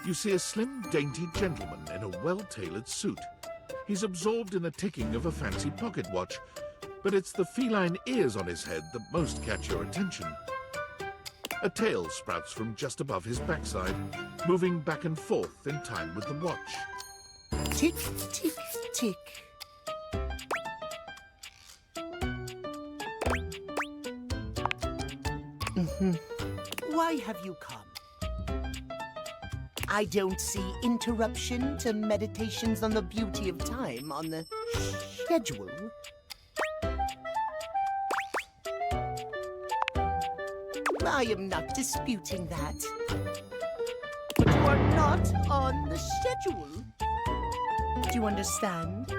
You see a slim, dainty gentleman in a well-tailored suit. He's absorbed in the ticking of a fancy pocket watch, but it's the feline ears on his head that most catch your attention. A tail sprouts from just above his backside, moving back and forth in time with the watch. Tick, tick, tick. Why have you come? I don't see interruption to meditations on the beauty of time on the schedule. I am not disputing that. But you are not on the schedule. Do you understand?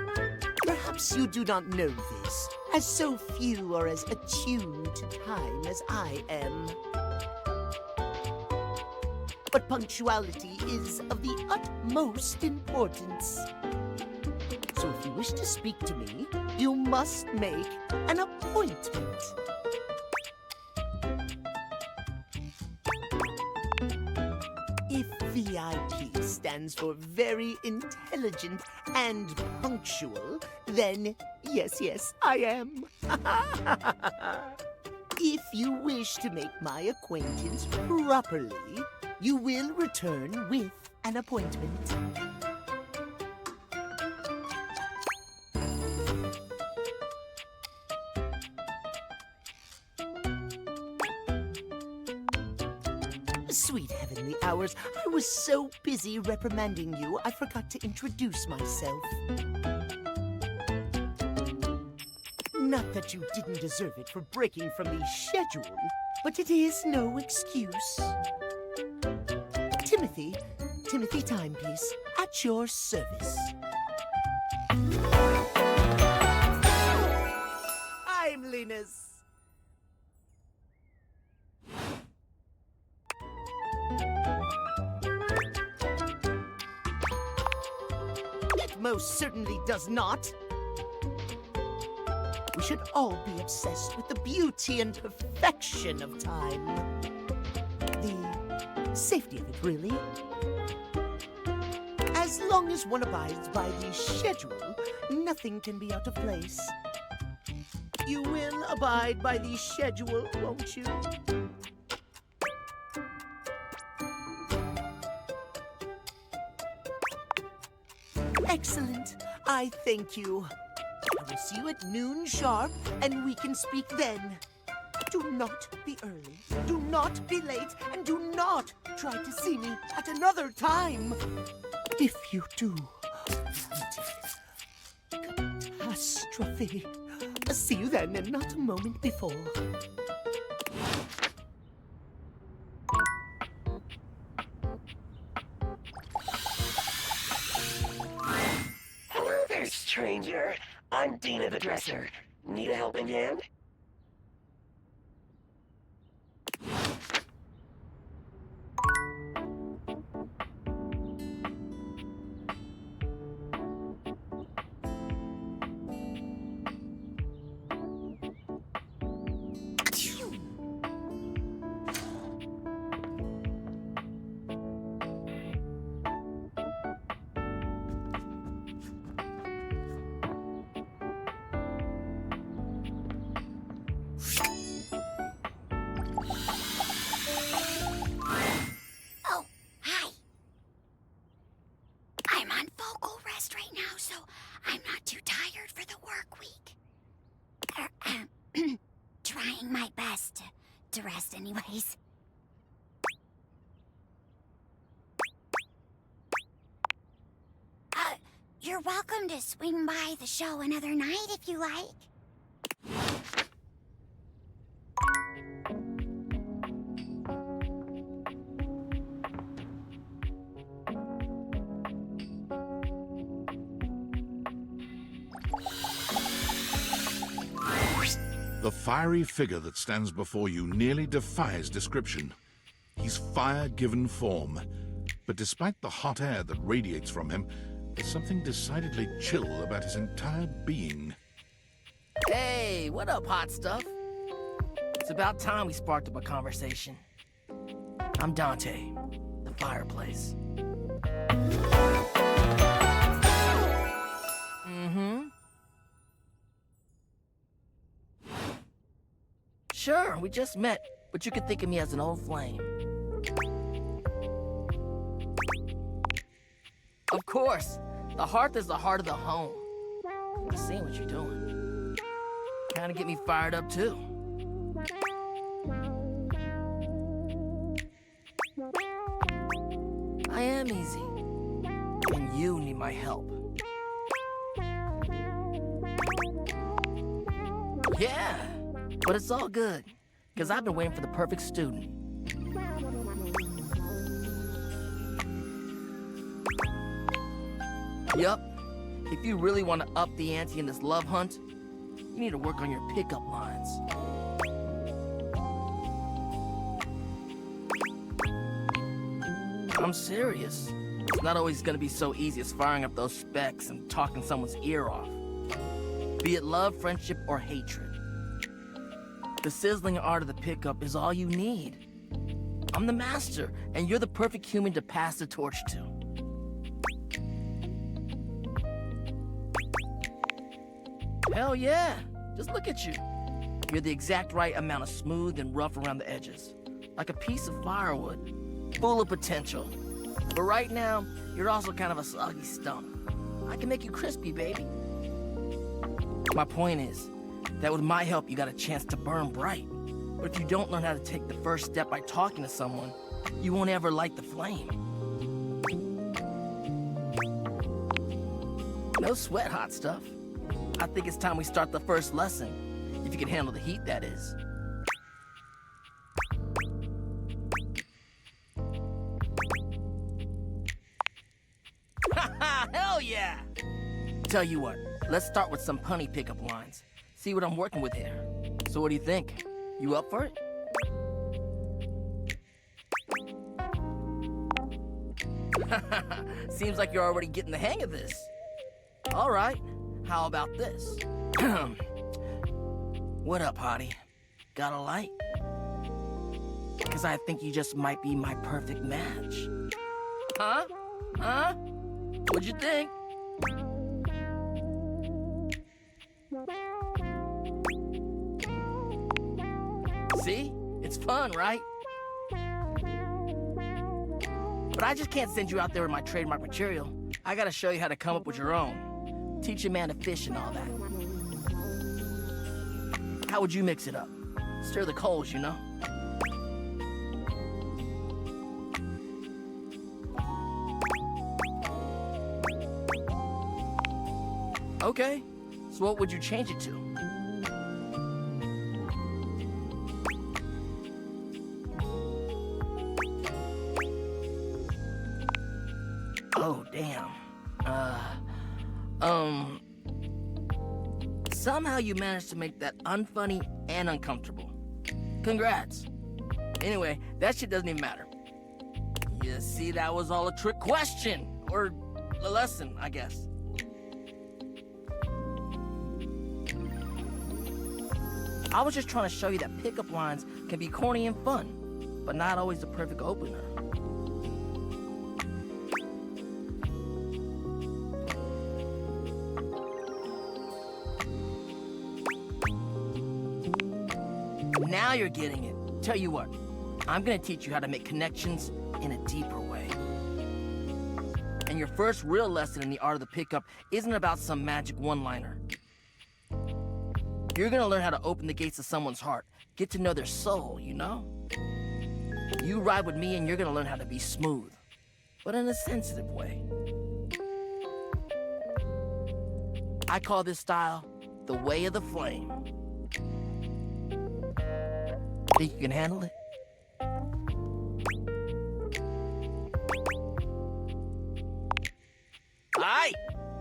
Perhaps you do not know this, as so few are as attuned to time as I am. But punctuality is of the utmost importance. So if you wish to speak to me, you must make an appointment. If VIP stands for very intelligent and punctual, then yes, I am. If you wish to make my acquaintance properly, you will return with an appointment. Sweet heavenly hours, I was so busy reprimanding you, I forgot to introduce myself. Not that you didn't deserve it for breaking from the schedule, but it is no excuse. Timothy Timepiece, at your service. Timeliness. It most certainly does not. We should all be obsessed with the beauty and perfection of time. The safety of it, really. As long as one abides by the schedule, nothing can be out of place. You will abide by the schedule, won't you? Excellent. I thank you. I will see you at noon sharp, and we can speak then. Do not be early, do not be late, and do not try to see me at another time. If you do, catastrophe. See you then, and not a moment before. Hello there, stranger. I'm Dina the Dresser. Need a helping hand? Trying my best to rest anyways. You're welcome to swing by the show another night if you like. The fiery figure that stands before you nearly defies description. He's fire given form, but despite the hot air that radiates from him, there's something decidedly chill about his entire being. Hey, what up, hot stuff? It's about time we sparked up a conversation. I'm Dante, the Fireplace. Sure, we just met, but you could think of me as an old flame. Of course, the hearth is the heart of the home. Just seeing what you're doing. Kinda get me fired up too. I am easy, and you need my help. Yeah, but it's all good, because I've been waiting for the perfect student. Yup, if you really want to up the ante in this love hunt, you need to work on your pickup lines. I'm serious. It's not always gonna be so easy as firing up those specs and talking someone's ear off. Be it love, friendship, or hatred. The sizzling art of the pickup is all you need. I'm the master, and you're the perfect human to pass the torch to. Hell yeah, just look at you. You're the exact right amount of smooth and rough around the edges. Like a piece of firewood, full of potential. But right now, you're also kind of a soggy stump. I can make you crispy, baby. My point is that with my help, you got a chance to burn bright. But if you don't learn how to take the first step by talking to someone, you won't ever light the flame. No sweat, hot stuff. I think it's time we start the first lesson. If you can handle the heat, that is. Hell yeah! Tell you what, let's start with some punny pickup lines. See what I'm working with here. So what do you think? You up for it? Seems like you're already getting the hang of this. All right, how about this? What up, hottie? Got a light? Because I think you just might be my perfect match. Huh? Huh? What'd you think? See? It's fun, right? But I just can't send you out there with my trademark material. I gotta show you how to come up with your own. Teach a man to fish and all that. How would you mix it up? Stir the coals, you know? Okay, so what would you change it to? Oh, damn. Somehow you managed to make that unfunny and uncomfortable. Congrats. Anyway, that shit doesn't even matter. You see, that was all a trick question. Or a lesson, I guess. I was just trying to show you that pickup lines can be corny and fun, but not always the perfect opener. Now you're getting it. Tell you what, I'm gonna teach you how to make connections in a deeper way. And your first real lesson in the art of the pickup isn't about some magic one-liner. You're gonna learn how to open the gates of someone's heart, get to know their soul, you know? You ride with me and you're gonna learn how to be smooth, but in a sensitive way. I call this style the way of the flame. Think you can handle it? Alright,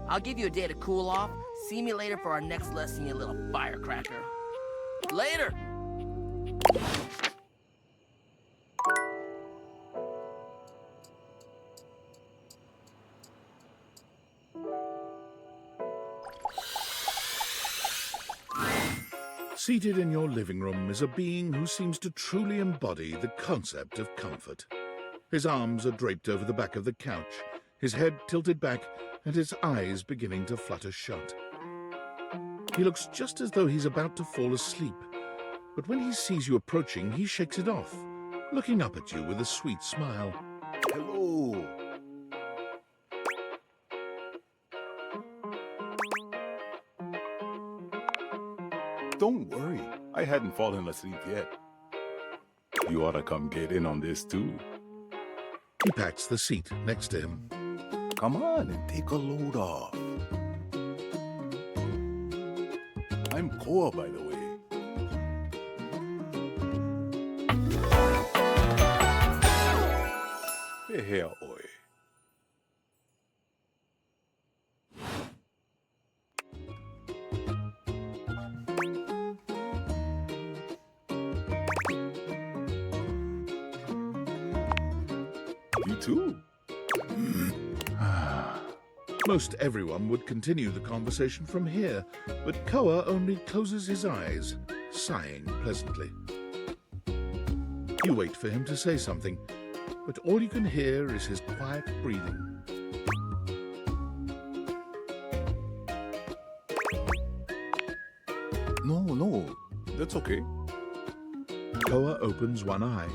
I'll give you a day to cool off. See me later for our next lesson, you little firecracker. Later! Seated in your living room is a being who seems to truly embody the concept of comfort. His arms are draped over the back of the couch, his head tilted back and his eyes beginning to flutter shut. He looks just as though he's about to fall asleep, but when he sees you approaching, he shakes it off, looking up at you with a sweet smile. Hello. Don't worry, I hadn't fallen asleep yet. You ought to come get in on this too. He pats the seat next to him. Come on and take a load off. I'm Koa, by the way. Hey, oi. You too. Most everyone would continue the conversation from here, but Koa only closes his eyes, sighing pleasantly. You wait for him to say something, but all you can hear is his quiet breathing. No, that's okay. Koa opens one eye,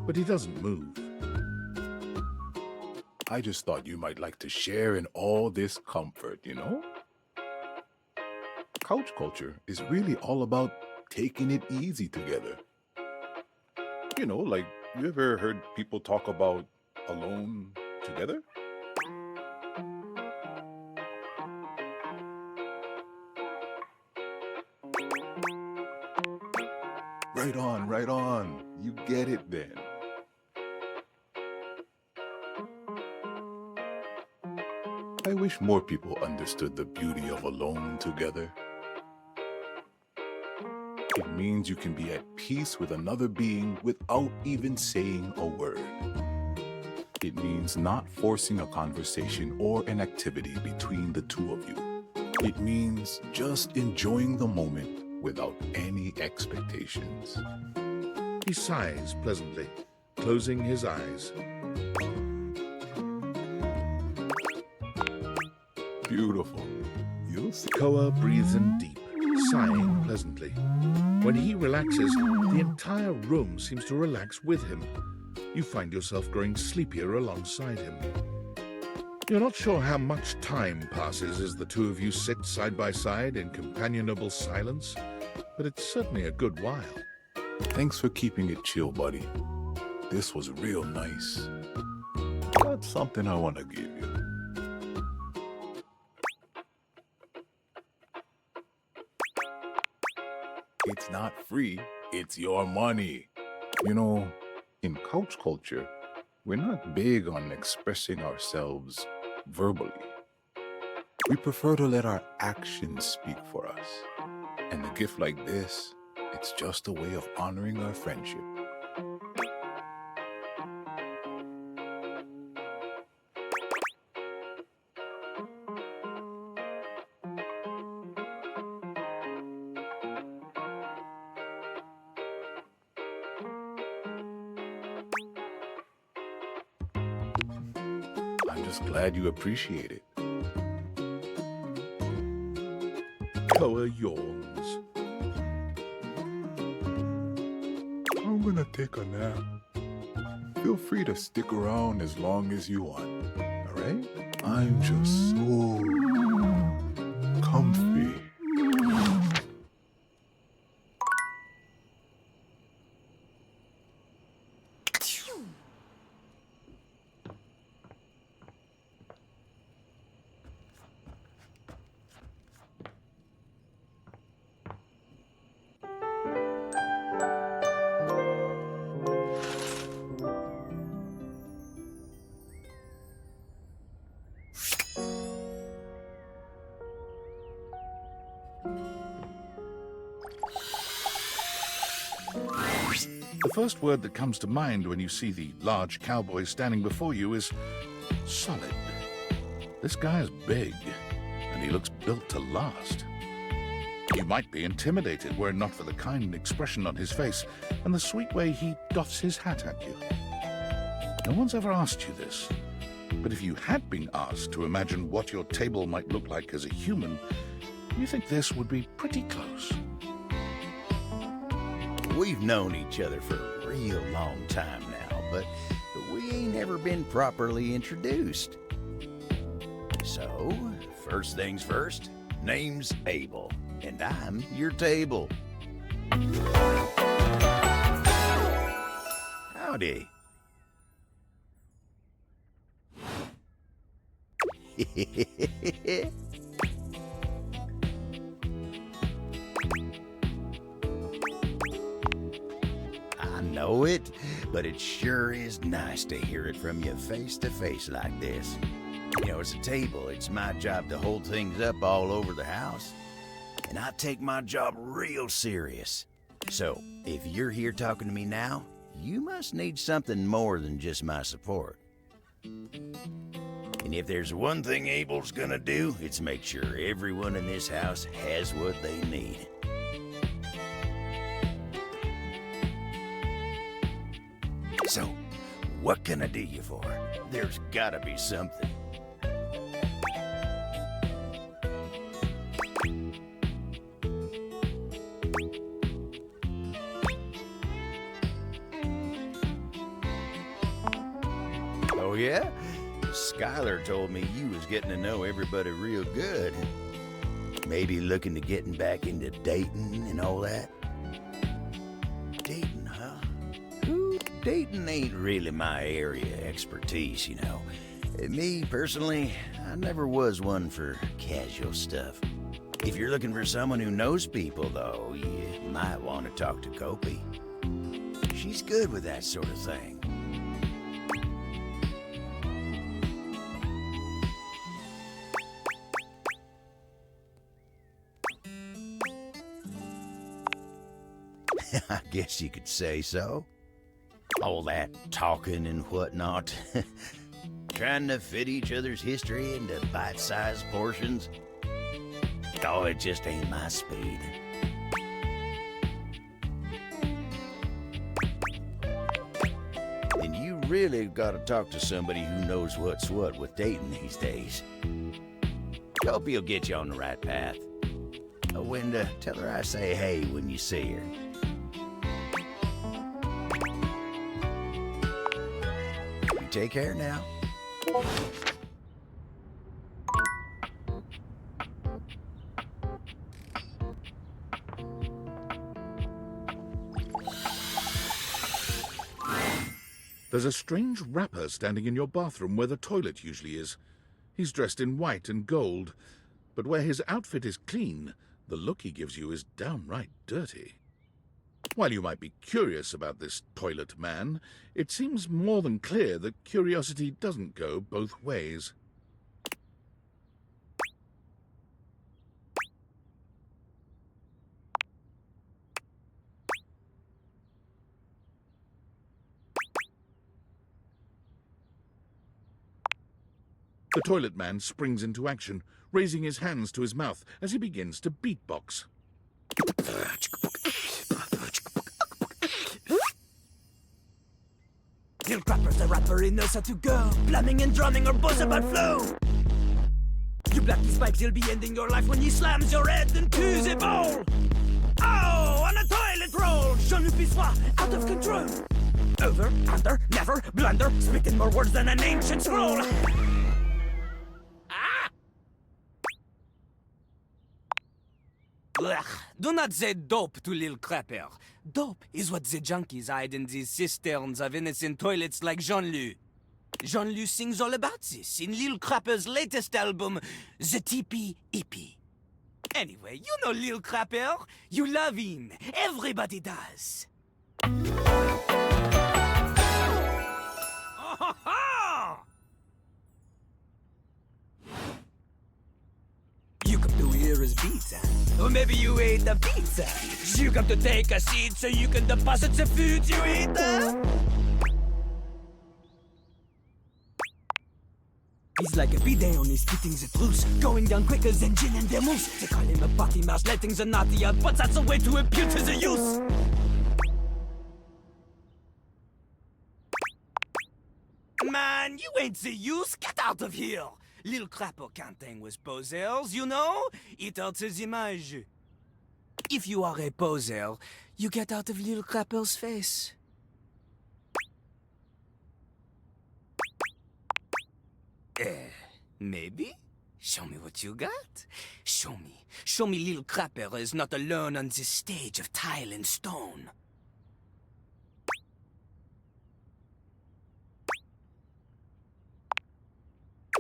but he doesn't move. I just thought you might like to share in all this comfort, you know? Couch culture is really all about taking it easy together. You know, like, you ever heard people talk about alone together? Right on. You get it then. I wish more people understood the beauty of alone together. It means you can be at peace with another being without even saying a word. It means not forcing a conversation or an activity between the two of you. It means just enjoying the moment without any expectations. He sighs pleasantly, closing his eyes. Beautiful. You'll see. Koa breathes in deep, sighing pleasantly. When he relaxes, the entire room seems to relax with him. You find yourself growing sleepier alongside him. You're not sure how much time passes as the two of you sit side by side in companionable silence, but it's certainly a good while. Thanks for keeping it chill, buddy. This was real nice. That's something I want to give you. It's not free, it's your money. You know, in couch culture, we're not big on expressing ourselves verbally. We prefer to let our actions speak for us. And a gift like this, it's just a way of honoring our friendship. I'm just glad you appreciate it. Koa yawns. I'm gonna take a nap. Feel free to stick around as long as you want, all right? I'm just so comfy. The first word that comes to mind when you see the large cowboy standing before you is solid. This guy is big, and he looks built to last. You might be intimidated were it not for the kind expression on his face and the sweet way he doffs his hat at you. No one's ever asked you this, But if you had been asked to imagine what your table might look like as a human, you think this would be pretty close. We've known each other for a real long time now, but we ain't ever been properly introduced. So, first things first, name's Abel, and I'm your table. Howdy. I know it, but it sure is nice to hear it from you face to face like this. You know, as a table, it's my job to hold things up all over the house. And I take my job real serious. So, if you're here talking to me now, you must need something more than just my support. And if there's one thing Abel's gonna do, it's make sure everyone in this house has what they need. So, what can I do you for? There's gotta be something. Oh yeah? Skylar told me you was getting to know everybody real good. Maybe looking to getting back into dating and all that? Dating, huh? Dating ain't really my area of expertise, you know. Me, personally, I never was one for casual stuff. If you're looking for someone who knows people, though, you might want to talk to Kopi. She's good with that sort of thing. I guess you could say so. All that talking and whatnot. Trying to fit each other's history into bite-sized portions. Oh, it just ain't my speed. Then you really gotta talk to somebody who knows what's what with dating these days. Hope he'll get you on the right path. When tell her I say hey when you see her. You take care now. There's a strange rapper standing in your bathroom where the toilet usually is. He's dressed in white and gold, but where his outfit is clean, the look he gives you is downright dirty. While you might be curious about this toilet man, it seems more than clear that curiosity doesn't go both ways. The toilet man springs into action, raising his hands to his mouth as he begins to beatbox. Lil Crapper's the rapper, he knows how to go. Plumbing and drumming are both about flow. You black these pipes, you'll be ending your life when he slams your head into the bowl. Oh, on a toilet roll, Jean-Luc Bissois, out of control. Over, under, never, blunder, spitting more words than an ancient scroll. Ugh, do not say dope to Lil Crapper. Dope is what the junkies hide in these cisterns of innocent toilets like Jean-Luc. Jean-Luc sings all about this in Lil Crapper's latest album, The Tippy Hippie. Anyway, you know Lil Crapper. You love him. Everybody does. You come to hear his pizza, or maybe you ate the pizza. You come to take a seat so you can deposit the food you eat. He's like a bidet, only spitting the truth, going down quicker than gin and vermouth. They call him a potty mouse, letting the naughty out, but that's a way to appeal to the youth. Man, You ain't the use. Get out of here. Little Crapper can't hang with posers, you know? It hurts his image. If you are a poser, you get out of Little Crapper's face. Maybe? Show me what you got. Show me. Show me Little Crapper is not alone on this stage of tile and stone.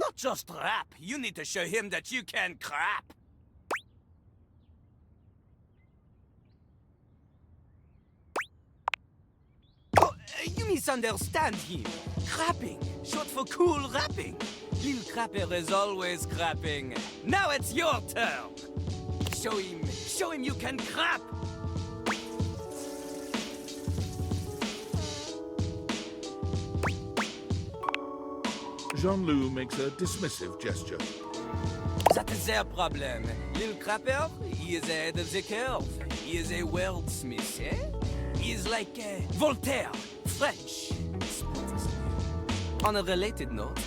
Not just rap. You need to show him that you can crap. Oh, you misunderstand him. Crapping, short for cool rapping. Lil Crapper is always crapping. Now it's your turn. Show him you can crap. Jean-Loup makes a dismissive gesture. That is their problem. Lil Crapper, he is ahead of the curve. He is a wordsmith, eh? He is like Voltaire, French. On a related note,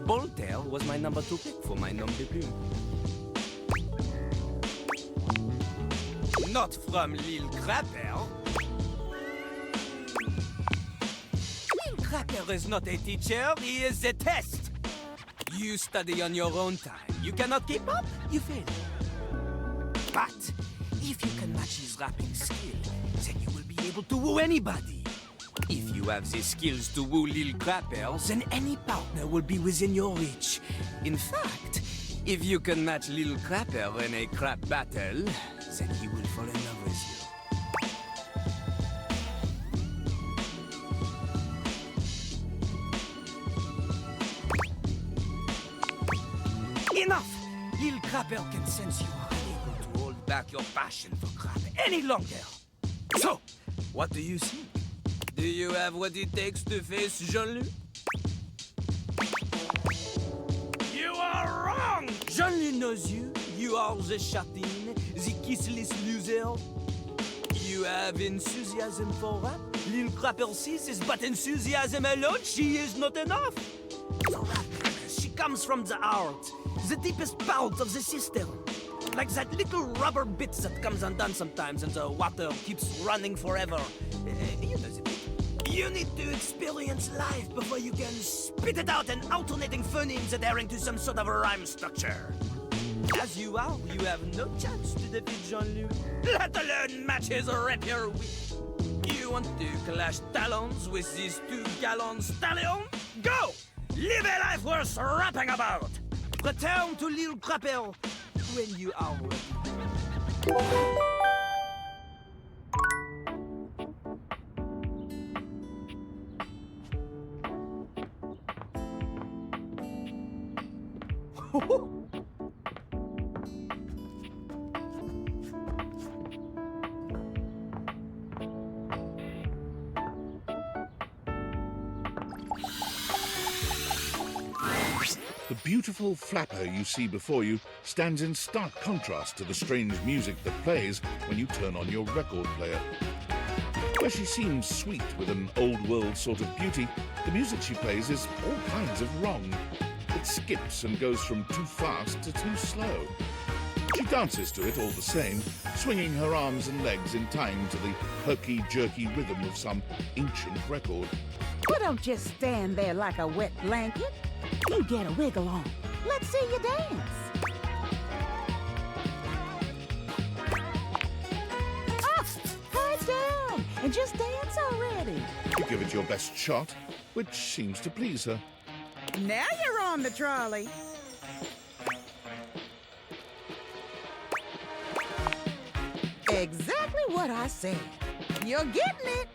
Voltaire was my number 2 pick for my nom de plume. Not from Lil Crapper. Lil Crapper is not a teacher, he is a test. You study on your own time. You cannot keep up, you fail. But if you can match his rapping skill, then you will be able to woo anybody. If you have the skills to woo Lil Crapper, then any partner will be within your reach. In fact, if you can match Lil Crapper in a crap battle, then he will fall in love with you. Enough! Lil Crapper can sense you are unable to hold back your passion for crap any longer. So, what do you think? Do you have what it takes to face Jean-Loup? You are wrong! Jean-Loup knows you. You are the chatin, the kissless loser. You have enthusiasm for rap. Lil Crapper sees this, but enthusiasm alone, she is not enough. The rap, she comes from the heart, the deepest part of the system. Like that little rubber bit that comes undone sometimes and the water keeps running forever. You know the bit. You need to experience life before you can spit it out in alternating phonemes adhering to some sort of a rhyme structure. As you are, you have no chance to defeat Jean-Loup, let alone match his rapier wit. You want to clash talons with these 2 gallon stallions? Go! Live a life worth rapping about! Return to Lil Crapper when you are ready. The beautiful flapper you see before you stands in stark contrast to the strange music that plays when you turn on your record player. Where she seems sweet with an old-world sort of beauty, the music she plays is all kinds of wrong. It skips and goes from too fast to too slow. She dances to it all the same, swinging her arms and legs in time to the herky-jerky rhythm of some ancient record. Well, don't just stand there like a wet blanket. You get a wiggle on. Let's see you dance. Ah, quiet down and just dance already. You give it your best shot, which seems to please her. Now you're on the trolley. Exactly what I said. You're getting it.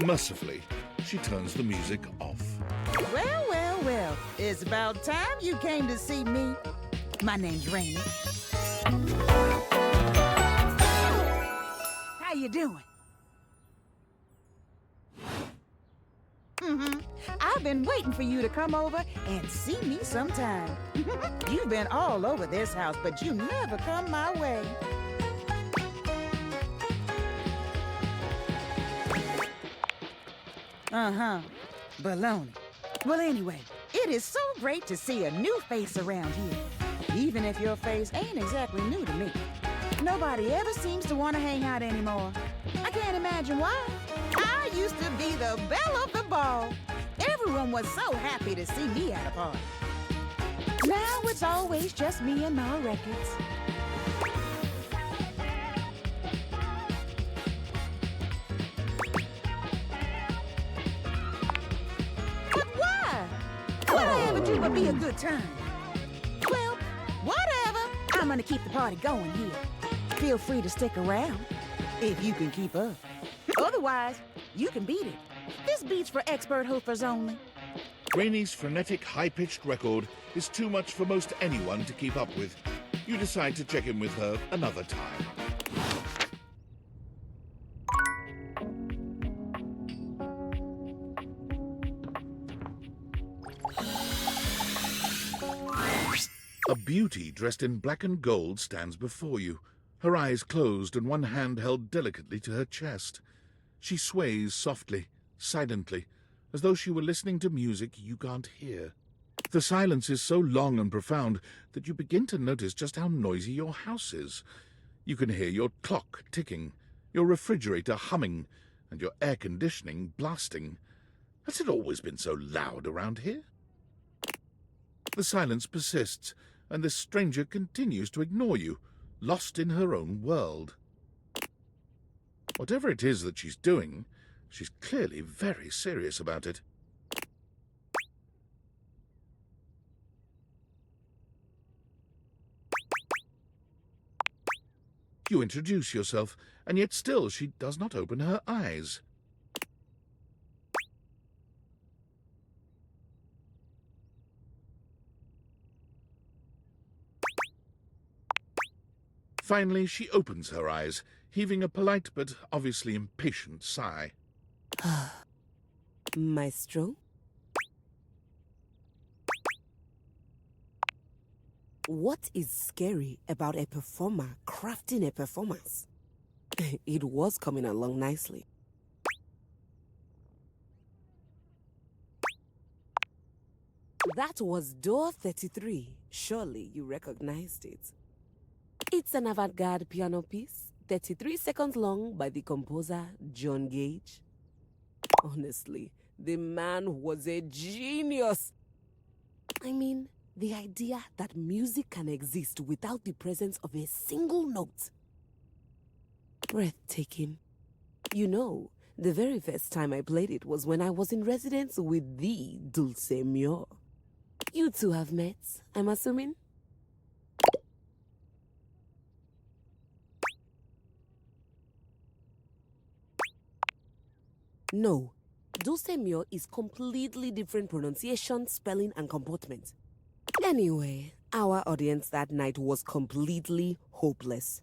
Mercifully, she turns the music off. Well, well, well. It's about time you came to see me. My name's Rainy. How you doing? I've been waiting for you to come over and see me sometime. You've been all over this house, but you never come my way. Uh-huh. Baloney. Well, anyway, It is so great to see a new face around here, even if your face ain't exactly new to me. Nobody ever seems to want to hang out anymore. I can't imagine why. I used to be the belle of the ball. Everyone was so happy to see me at a party. Now it's always just me and my records. But why? What'd I ever do but be a good time? Well, whatever. I'm gonna keep the party going here. Feel free to stick around, if you can keep up. Otherwise, you can beat it. This beat's for expert hoofers only. Rainie's frenetic, high-pitched record is too much for most anyone to keep up with. You decide to check in with her another time. A beauty dressed in black and gold stands before you, her eyes closed and one hand held delicately to her chest. She sways softly, silently, as though she were listening to music you can't hear. The silence is so long and profound that you begin to notice just how noisy your house is. You can hear your clock ticking, your refrigerator humming, and your air conditioning blasting. Has it always been so loud around here? The silence persists, and this stranger continues to ignore you, lost in her own world. Whatever it is that she's doing, she's clearly very serious about it. You introduce yourself, and yet still she does not open her eyes. Finally, she opens her eyes, heaving a polite but obviously impatient sigh. Maestro? What is scary about a performer crafting a performance? It was coming along nicely. That was door 33. Surely you recognized it. It's an avant-garde piano piece, 33 seconds long, by the composer John Gage. Honestly, the man was a genius. I mean, the idea that music can exist without the presence of a single note. Breathtaking. You know, the very first time I played it was when I was in residence with the Dulce Mio. You two have met, I'm assuming? No, Dulce Mio is completely different pronunciation, spelling, and comportment. Anyway, our audience that night was completely hopeless.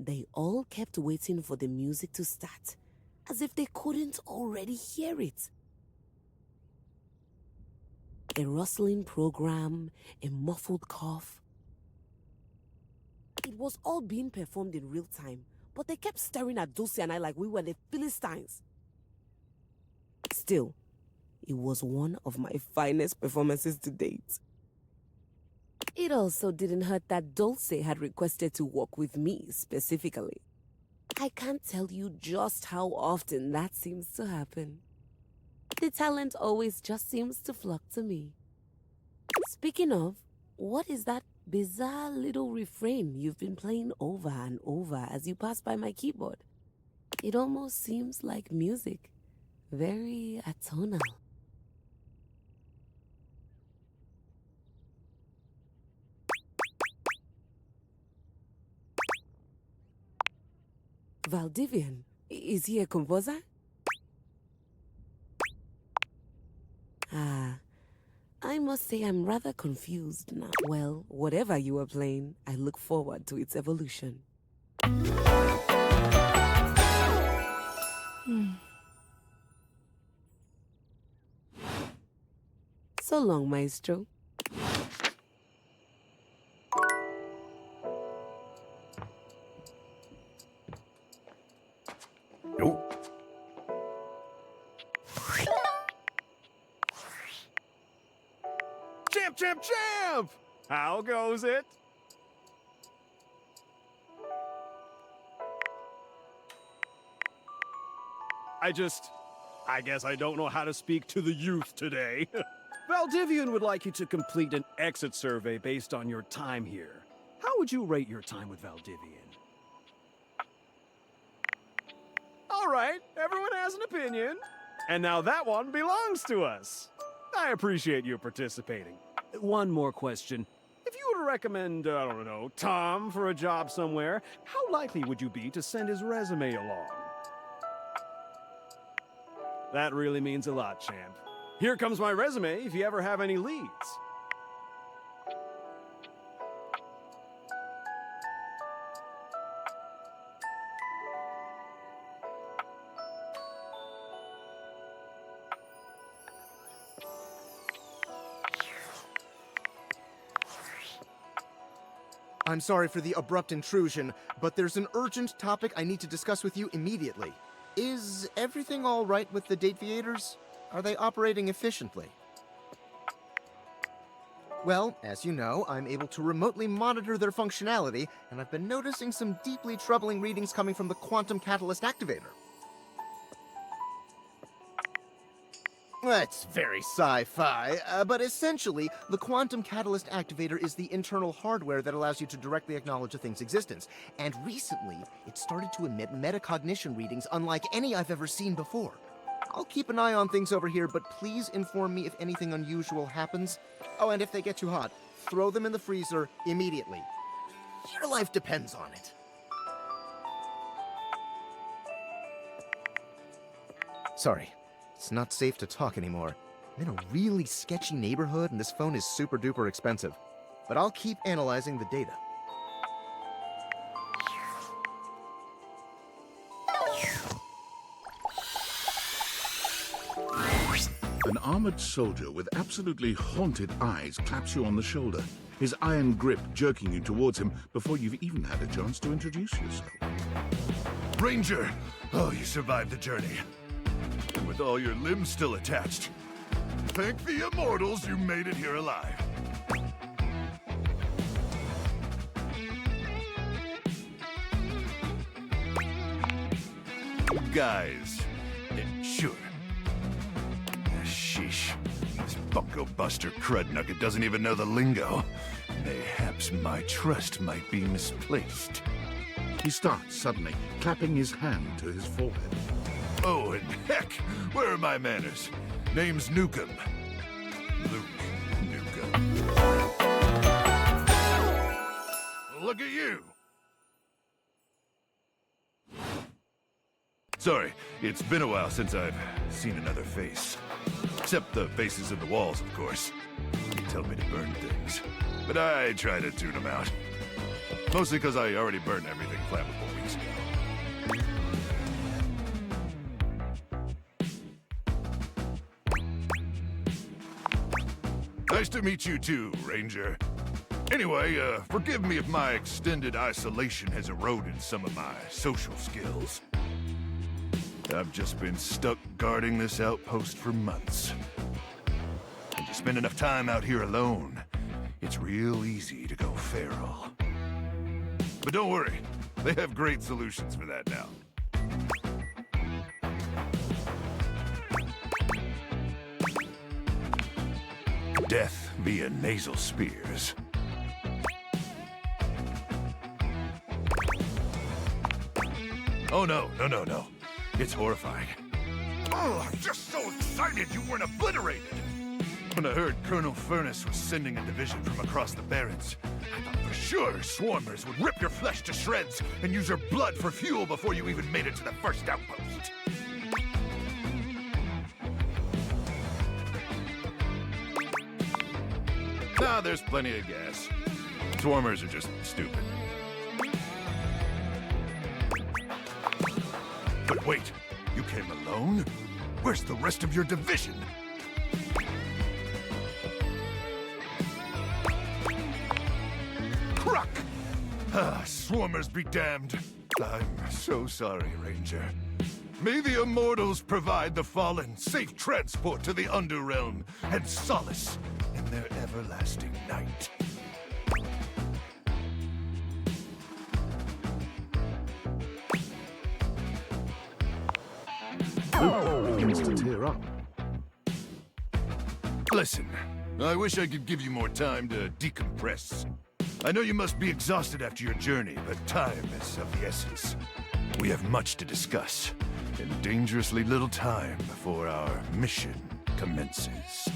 They all kept waiting for the music to start, as if they couldn't already hear it. A rustling program, a muffled cough. It was all being performed in real time, but they kept staring at Dulce and I like we were the Philistines. Still, it was one of my finest performances to date. It also didn't hurt that Dulce had requested to work with me specifically. I can't tell you just how often that seems to happen. The talent always just seems to flock to me. Speaking of, what is that bizarre little refrain you've been playing over and over as you pass by my keyboard? It almost seems like music. Very atonal. Valdivian, is he a composer? I must say I'm rather confused now. Well, whatever you are playing, I look forward to its evolution. So long, Maestro. Nope. Champ, champ, champ! How goes it? I guess I don't know how to speak to the youth today. Valdivian would like you to complete an exit survey based on your time here. How would you rate your time with Valdivian? All right, everyone has an opinion. And now that one belongs to us. I appreciate you participating. One more question. If you were to recommend, I don't know, Tom for a job somewhere, how likely would you be to send his resume along? That really means a lot, champ. Here comes my resume if you ever have any leads. I'm sorry for the abrupt intrusion, but there's an urgent topic I need to discuss with you immediately. Is everything all right with the Dateviators? Are they operating efficiently? Well, as you know, I'm able to remotely monitor their functionality, and I've been noticing some deeply troubling readings coming from the Quantum Catalyst Activator. That's very sci-fi, but essentially, the Quantum Catalyst Activator is the internal hardware that allows you to directly acknowledge a thing's existence. And recently, it started to emit metacognition readings unlike any I've ever seen before. I'll keep an eye on things over here, but please inform me if anything unusual happens. Oh, and if they get too hot, throw them in the freezer immediately. Your life depends on it. Sorry. It's not safe to talk anymore. I'm in a really sketchy neighborhood, and this phone is super duper expensive. But I'll keep analyzing the data. An armored soldier with absolutely haunted eyes claps you on the shoulder, his iron grip jerking you towards him before you've even had a chance to introduce yourself. Ranger! Oh, you survived the journey. With all your limbs still attached. Thank the immortals you made it here alive. Guys, sure. Sheesh. This bunko buster crud nugget doesn't even know the lingo. Mayhaps my trust might be misplaced. He starts suddenly, clapping his hand to his forehead. Oh, and heck, where are my manners? Name's Nukem. Luke Nukem. Look at you! Sorry, it's been a while since I've seen another face. Except the faces in the walls, of course. They tell me to burn things. But I try to tune them out. Mostly because I already burned everything flammable weeks ago. Nice to meet you too, Ranger. Anyway, forgive me if my extended isolation has eroded some of my social skills. I've just been stuck guarding this outpost for months. When you spend enough time out here alone, it's real easy to go feral. But don't worry, they have great solutions for that now. Death via nasal spears. Oh no. It's horrifying. Oh, I'm just so excited you weren't obliterated! When I heard Colonel Furnace was sending a division from across the Barrens, I thought for sure swarmers would rip your flesh to shreds and use your blood for fuel before you even made it to the first outpost. Nah, there's plenty of gas. Swarmers are just stupid. But wait, you came alone? Where's the rest of your division? Crook! Ah, swarmers be damned. I'm so sorry, Ranger. May the immortals provide the fallen safe transport to the Underrealm and solace in their everlasting night. Luke begins to tear up. Listen, I wish I could give you more time to decompress. I know you must be exhausted after your journey, but time is of the essence. We have much to discuss, and dangerously little time before our mission commences.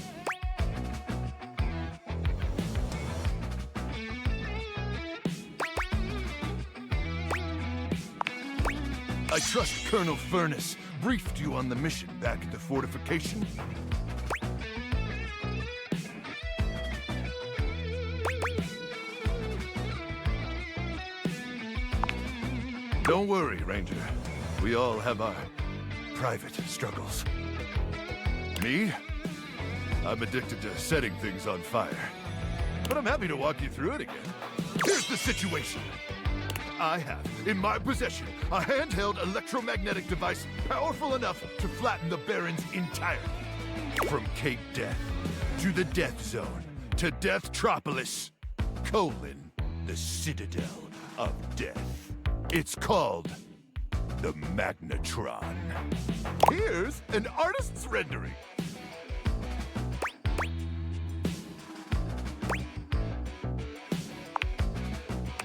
I trust Colonel Furnace briefed you on the mission back at the fortification? Don't worry, Ranger. We all have our private struggles. Me? I'm addicted to setting things on fire. But I'm happy to walk you through it again. Here's the situation. I have, in my possession, a handheld electromagnetic device powerful enough to flatten the Baron's entirety. From Cape Death, to the Death Zone, to Deathtropolis, the Citadel of Death. It's called the Magnetron. Here's an artist's rendering.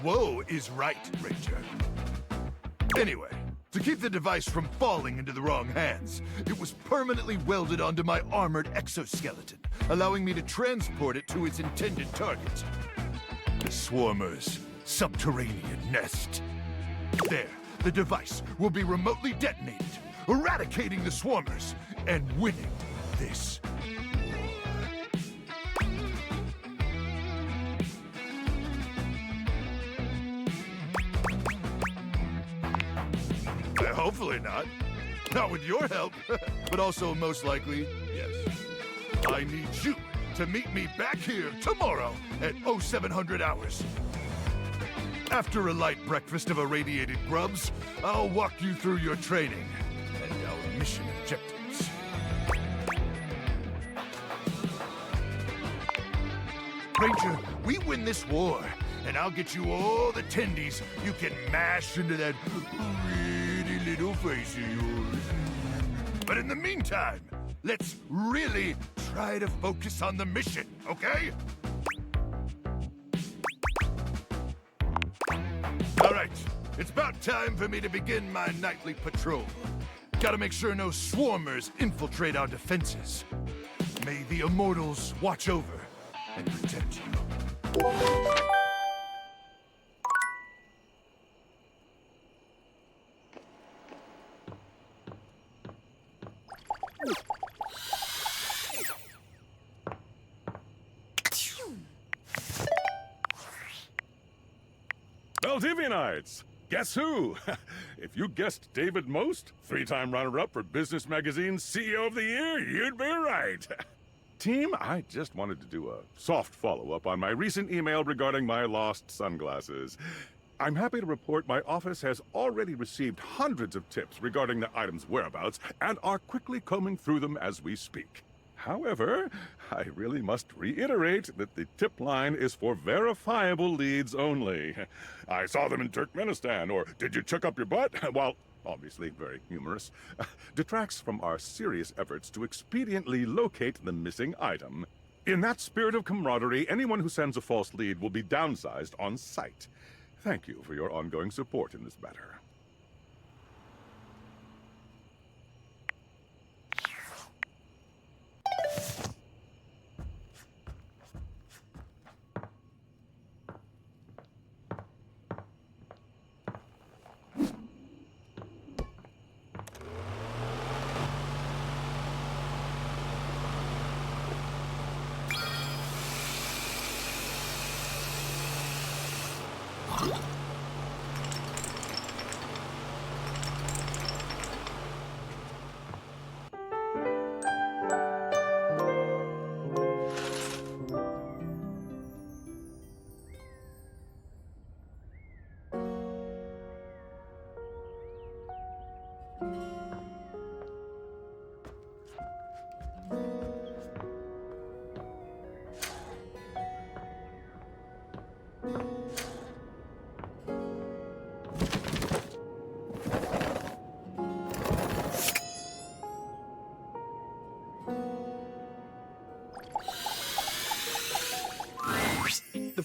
Whoa is right, Ranger. Anyway, to keep the device from falling into the wrong hands, it was permanently welded onto my armored exoskeleton, allowing me to transport it to its intended target. The Swarmer's subterranean nest. There, the device will be remotely detonated, eradicating the Swarmers and winning this war. Hopefully not. Not with your help. But also, most likely, yes. I need you to meet me back here tomorrow at 0700 hours. After a light breakfast of irradiated grubs, I'll walk you through your training and our mission objectives. Ranger, we win this war, and I'll get you all the tendies you can mash into that pretty little face of yours. But in the meantime, let's really try to focus on the mission, okay? All right, it's about time for me to begin my nightly patrol. Gotta make sure no swarmers infiltrate our defenses. May the Immortals watch over and protect you. Valdivianites! Guess who? If you guessed David Most, 3-time runner-up for Business Magazine's CEO of the Year, you'd be right. Team, I just wanted to do a soft follow-up on my recent email regarding my lost sunglasses. I'm happy to report my office has already received hundreds of tips regarding the item's whereabouts and are quickly combing through them as we speak. However, I really must reiterate that the tip line is for verifiable leads only. I saw them in Turkmenistan, or did you chuck up your butt? While obviously very humorous, detracts from our serious efforts to expediently locate the missing item. In that spirit of camaraderie, anyone who sends a false lead will be downsized on sight. Thank you for your ongoing support in this matter.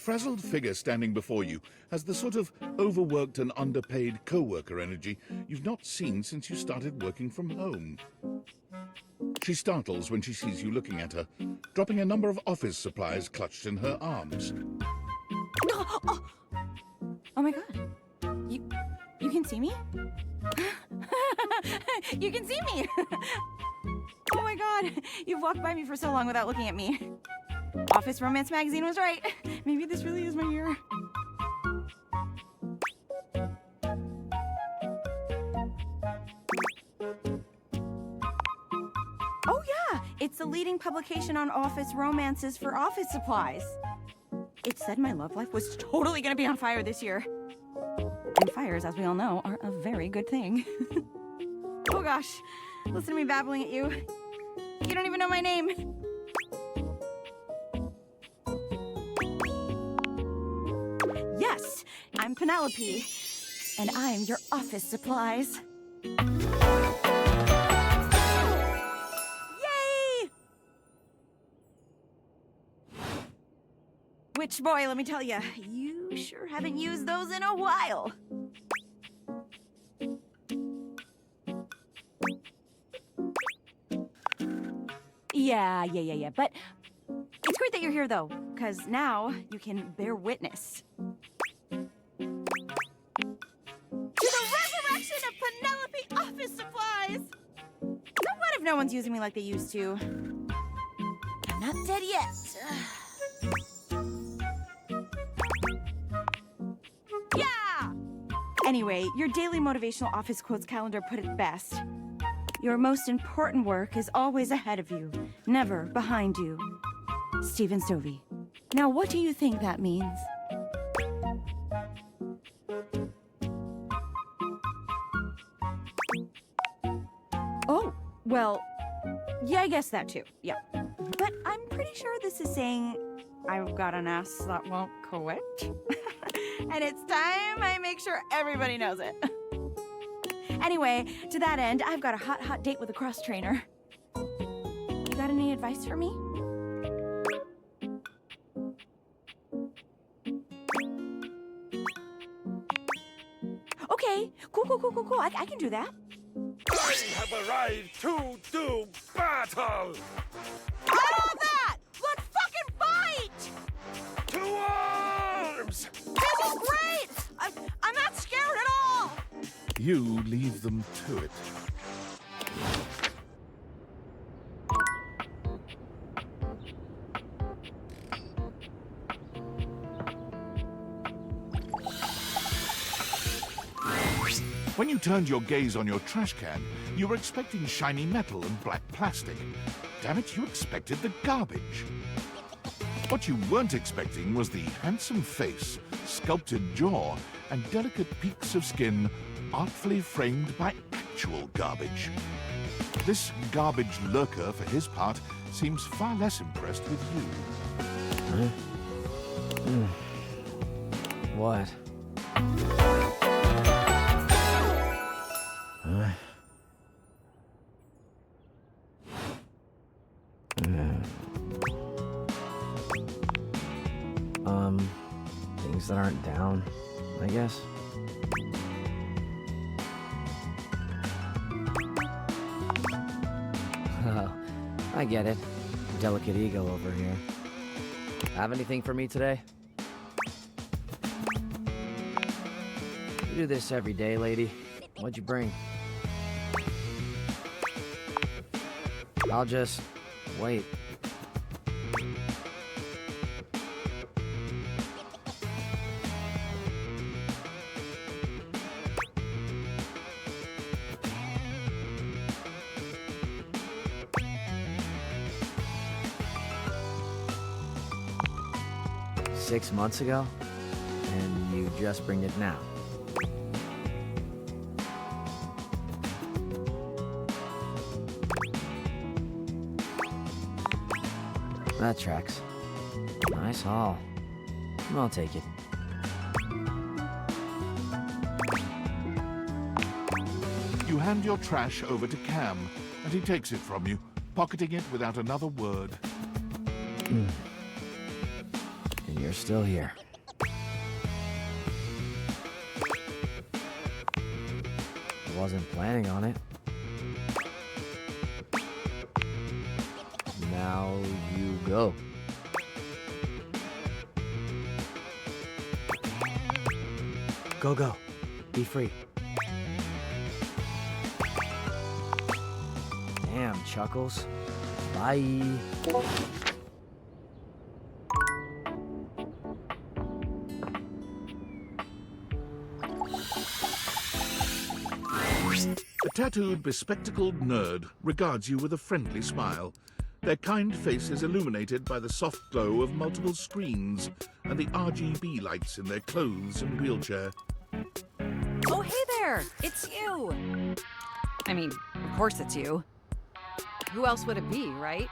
frazzled figure standing before you has the sort of overworked and underpaid co-worker energy you've not seen since you started working from home. She startles when she sees you looking at her, dropping a number of office supplies clutched in her arms. Oh my god. You can see me? You can see me! Oh my god, you've walked by me for so long without looking at me. Office Romance magazine was right. Maybe this really is my year. Oh yeah, it's the leading publication on office romances for office supplies. It said my love life was totally gonna be on fire this year. And fires, as we all know, are a very good thing. Oh gosh, listen to me babbling at you. You don't even know my name. Yes, I'm Penelope, and I'm your office supplies. Yay! Which, boy, let me tell you, you sure haven't used those in a while. Yeah. But it's great that you're here, though, because now you can bear witness to the resurrection of Penelope office supplies. So what if no one's using me like they used to? I'm not dead yet. Yeah! Anyway, your daily motivational office quotes calendar put it best. Your most important work is always ahead of you, never behind you. Stephen Stovey. Now, what do you think that means? Oh, well, yeah, I guess that too, yeah. But I'm pretty sure this is saying I've got an ass that won't quit. And it's time I make sure everybody knows it. Anyway, to that end, I've got a hot date with a cross trainer. You got any advice for me? Okay, cool. I can do that. I have arrived to do battle! All of that! Let's fucking fight! To arms! This is great! I'm not scared at all! You leave them to it. When you turned your gaze on your trash can, you were expecting shiny metal and black plastic. Damn it, you expected the garbage. What you weren't expecting was the handsome face, sculpted jaw, and delicate peaks of skin artfully framed by actual garbage. This garbage lurker, for his part, seems far less impressed with you. What? Things that aren't down, I guess. Oh, I get it. Delicate ego over here. Have anything for me today? You do this every day, lady. What'd you bring? I'll just wait. Six months ago, and you just bring it now. That tracks. Nice haul. I'll take it. You hand your trash over to Cam, and he takes it from you, pocketing it without another word. And you're still here. I wasn't planning on it. Now you go. Go. Be free. Damn, Chuckles. Bye. A tattooed, bespectacled nerd regards you with a friendly smile. Their kind face is illuminated by the soft glow of multiple screens and the RGB lights in their clothes and wheelchair. Oh, hey there! It's you! I mean, of course it's you. Who else would it be, right?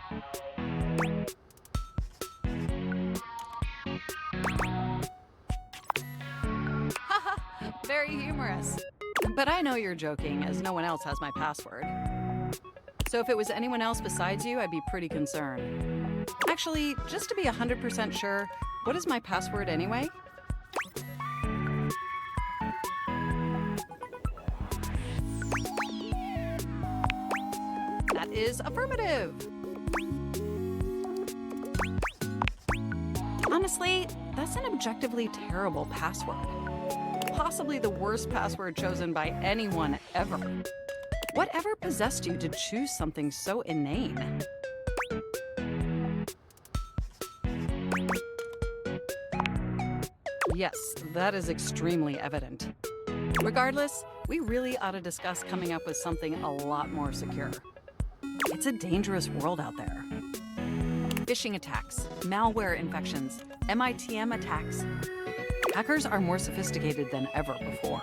Haha, very humorous. But I know you're joking, as no one else has my password. So if it was anyone else besides you, I'd be pretty concerned. Actually, just to be 100% sure, what is my password anyway? That is affirmative. Honestly, that's an objectively terrible password. Possibly the worst password chosen by anyone ever. Whatever possessed you to choose something so inane? Yes, that is extremely evident. Regardless, we really ought to discuss coming up with something a lot more secure. It's a dangerous world out there. Phishing attacks, malware infections, MITM attacks. Hackers are more sophisticated than ever before.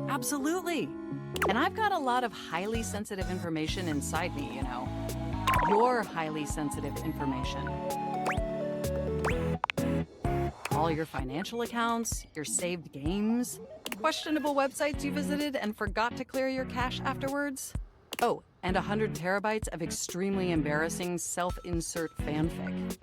Absolutely. And I've got a lot of highly sensitive information inside me, you know. Your highly sensitive information. All your financial accounts, your saved games, questionable websites you visited and forgot to clear your cache afterwards. Oh, and 100 terabytes of extremely embarrassing self-insert fanfic.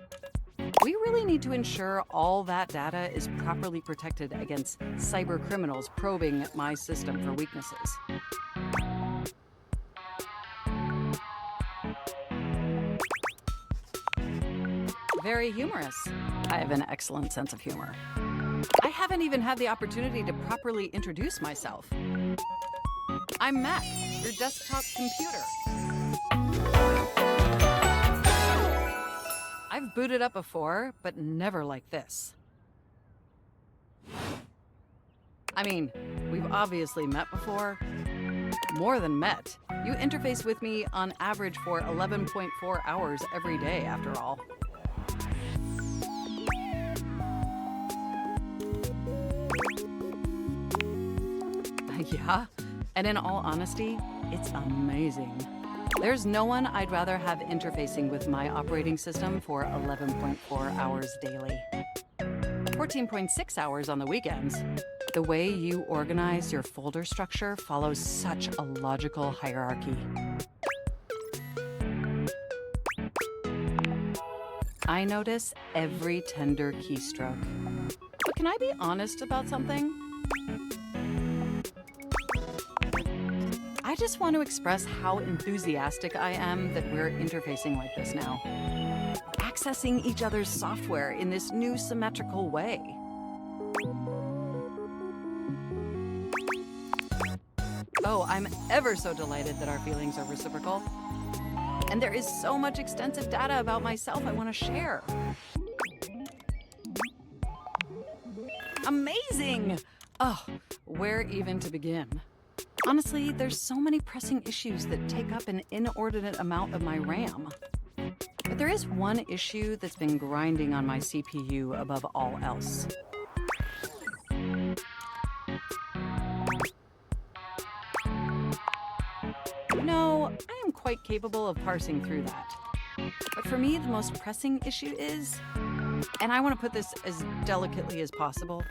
We really need to ensure all that data is properly protected against cyber criminals probing my system for weaknesses. Very humorous. I have an excellent sense of humor. I haven't even had the opportunity to properly introduce myself. I'm Mac, your desktop computer. I've booted up before, but never like this. I mean, we've obviously met before. More than met. You interface with me on average for 11.4 hours every day, after all. Yeah, and in all honesty, it's amazing. There's no one I'd rather have interfacing with my operating system for 11.4 hours daily. 14.6 hours on the weekends. The way you organize your folder structure follows such a logical hierarchy. I notice every tender keystroke. But can I be honest about something? I just want to express how enthusiastic I am that we're interfacing like this now. Accessing each other's software in this new symmetrical way. Oh, I'm ever so delighted that our feelings are reciprocal. And there is so much extensive data about myself I want to share. Amazing! Oh, where even to begin? Honestly, there's so many pressing issues that take up an inordinate amount of my RAM. But there is one issue that's been grinding on my CPU above all else. No, I am quite capable of parsing through that. But for me, the most pressing issue is, and I want to put this as delicately as possible,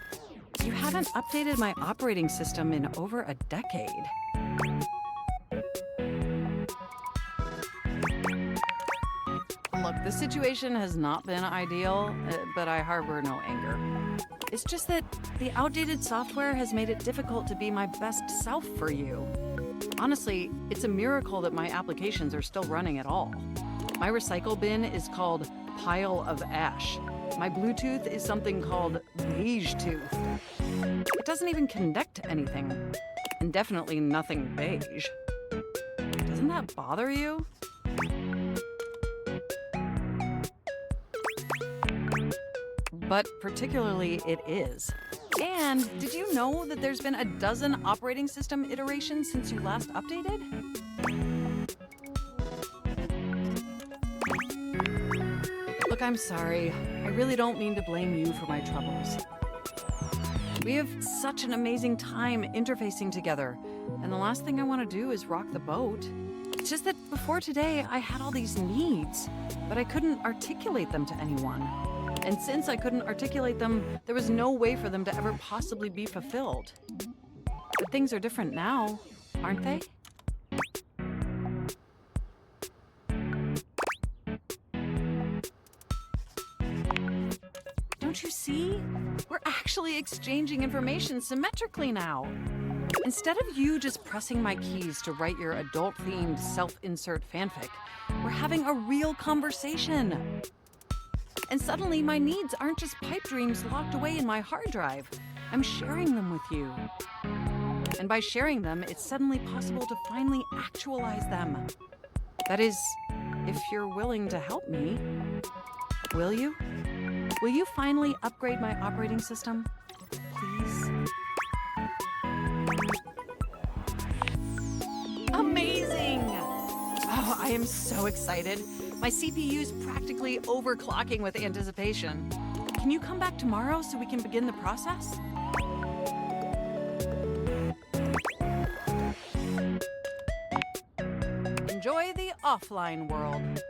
you haven't updated my operating system in over a decade. Look, the situation has not been ideal, but I harbor no anger. It's just that the outdated software has made it difficult to be my best self for you. Honestly, it's a miracle that my applications are still running at all. My recycle bin is called Pile of Ash. My Bluetooth is something called Beige Tooth. It doesn't even connect to anything, and definitely nothing beige. Doesn't that bother you? But particularly it is. And did you know that there's been a dozen operating system iterations since you last updated? Look, I'm sorry. I really don't mean to blame you for my troubles. We have such an amazing time interfacing together, and the last thing I want to do is rock the boat. It's just that before today, I had all these needs, but I couldn't articulate them to anyone. And since I couldn't articulate them, there was no way for them to ever possibly be fulfilled. But things are different now, aren't they? Don't you see? We're actually exchanging information symmetrically now. Instead of you just pressing my keys to write your adult-themed self-insert fanfic, we're having a real conversation. And suddenly my needs aren't just pipe dreams locked away in my hard drive. I'm sharing them with you. And by sharing them, it's suddenly possible to finally actualize them. That is, if you're willing to help me. Will you? Will you finally upgrade my operating system? Please? Amazing! Oh, I am so excited. My CPU's practically overclocking with anticipation. Can you come back tomorrow so we can begin the process? Enjoy the offline world.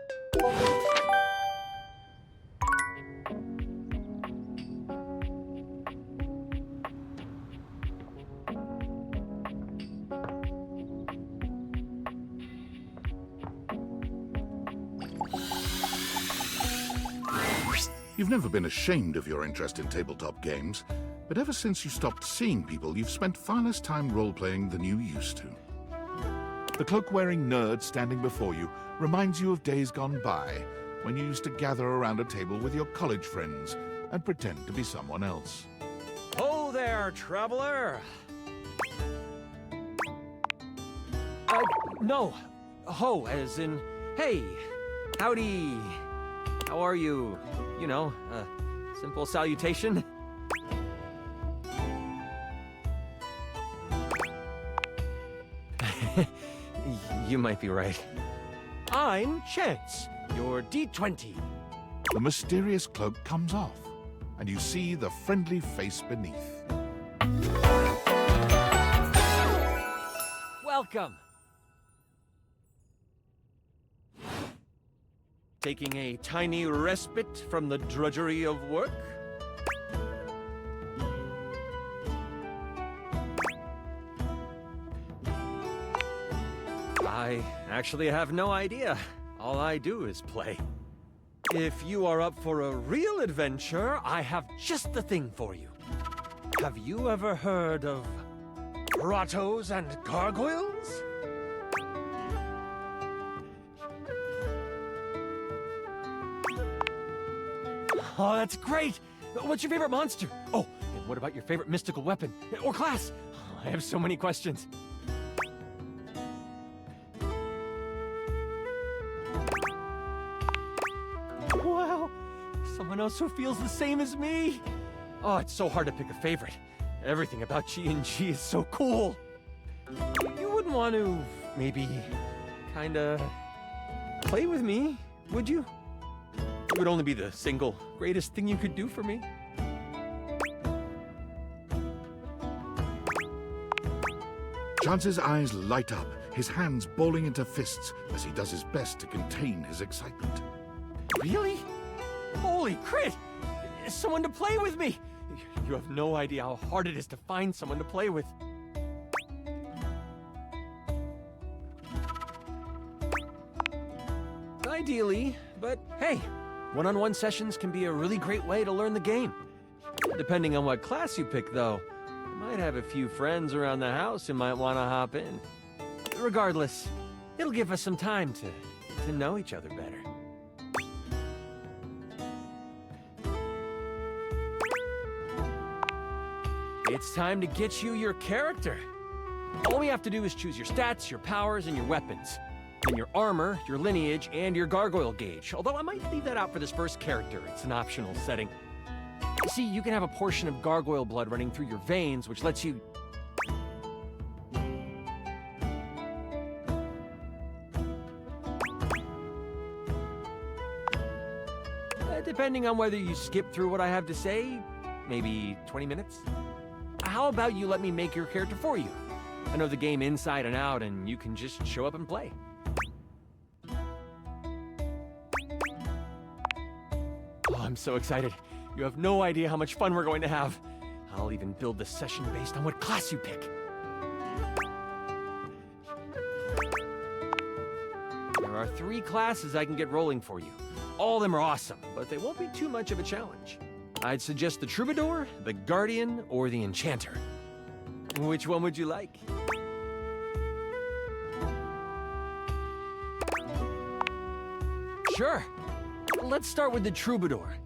You've never been ashamed of your interest in tabletop games, but ever since you stopped seeing people, you've spent far less time role-playing than you used to. The cloak-wearing nerd standing before you reminds you of days gone by, when you used to gather around a table with your college friends and pretend to be someone else. Ho there, traveler! No. Ho, as in, hey, howdy, how are you? You know, simple salutation. You might be right. I'm Chance, your D20. The mysterious cloak comes off, and you see the friendly face beneath. Welcome. Taking a tiny respite from the drudgery of work? I actually have no idea. All I do is play. If you are up for a real adventure, I have just the thing for you. Have you ever heard of grottos and gargoyles? Oh, that's great! What's your favorite monster? Oh, and what about your favorite mystical weapon? Or class? Oh, I have so many questions. Wow! Someone else who feels the same as me! Oh, it's so hard to pick a favorite. Everything about G&G is so cool. You wouldn't want to, maybe, kinda play with me, would you? It would only be the single greatest thing you could do for me. Chance's eyes light up, his hands balling into fists as he does his best to contain his excitement. Really? Holy crit! Someone to play with me! You have no idea how hard it is to find someone to play with. Ideally, but hey, one-on-one sessions can be a really great way to learn the game. Depending on what class you pick, though, you might have a few friends around the house who might want to hop in. Regardless, it'll give us some time to know each other better. It's time to get you your character. All we have to do is choose your stats, your powers, and your weapons. Then your armor, your lineage, and your gargoyle gauge. Although I might leave that out for this first character. It's an optional setting. You see, you can have a portion of gargoyle blood running through your veins, which lets you... Depending on whether you skip through what I have to say, maybe 20 minutes? How about you let me make your character for you? I know the game inside and out, and you can just show up and play. Oh, I'm so excited. You have no idea how much fun we're going to have. I'll even build the session based on what class you pick. There are 3 classes I can get rolling for you. All of them are awesome, but they won't be too much of a challenge. I'd suggest the Troubadour, the Guardian, or the Enchanter. Which one would you like? Sure. Let's start with the Troubadour.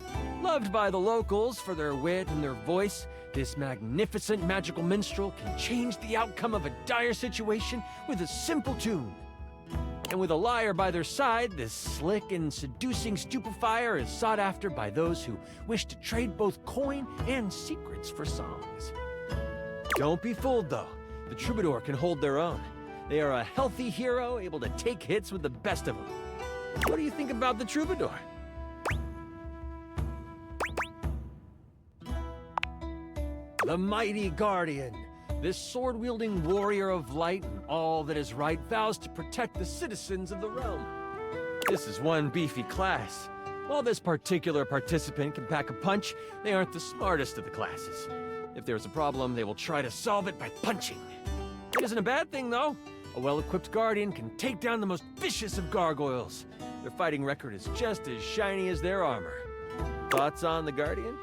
Loved by the locals for their wit and their voice, this magnificent magical minstrel can change the outcome of a dire situation with a simple tune. And with a liar by their side, this slick and seducing stupefier is sought after by those who wish to trade both coin and secrets for songs. Don't be fooled, though. The Troubadour can hold their own. They are a healthy hero, able to take hits with the best of them. What do you think about the Troubadour? The mighty Guardian. This sword-wielding warrior of light and all that is right vows to protect the citizens of the realm. This is one beefy class. While this particular participant can pack a punch, they aren't the smartest of the classes. If there's a problem, they will try to solve it by punching. It isn't a bad thing, though. A well-equipped Guardian can take down the most vicious of gargoyles. Their fighting record is just as shiny as their armor. Thoughts on the Guardian?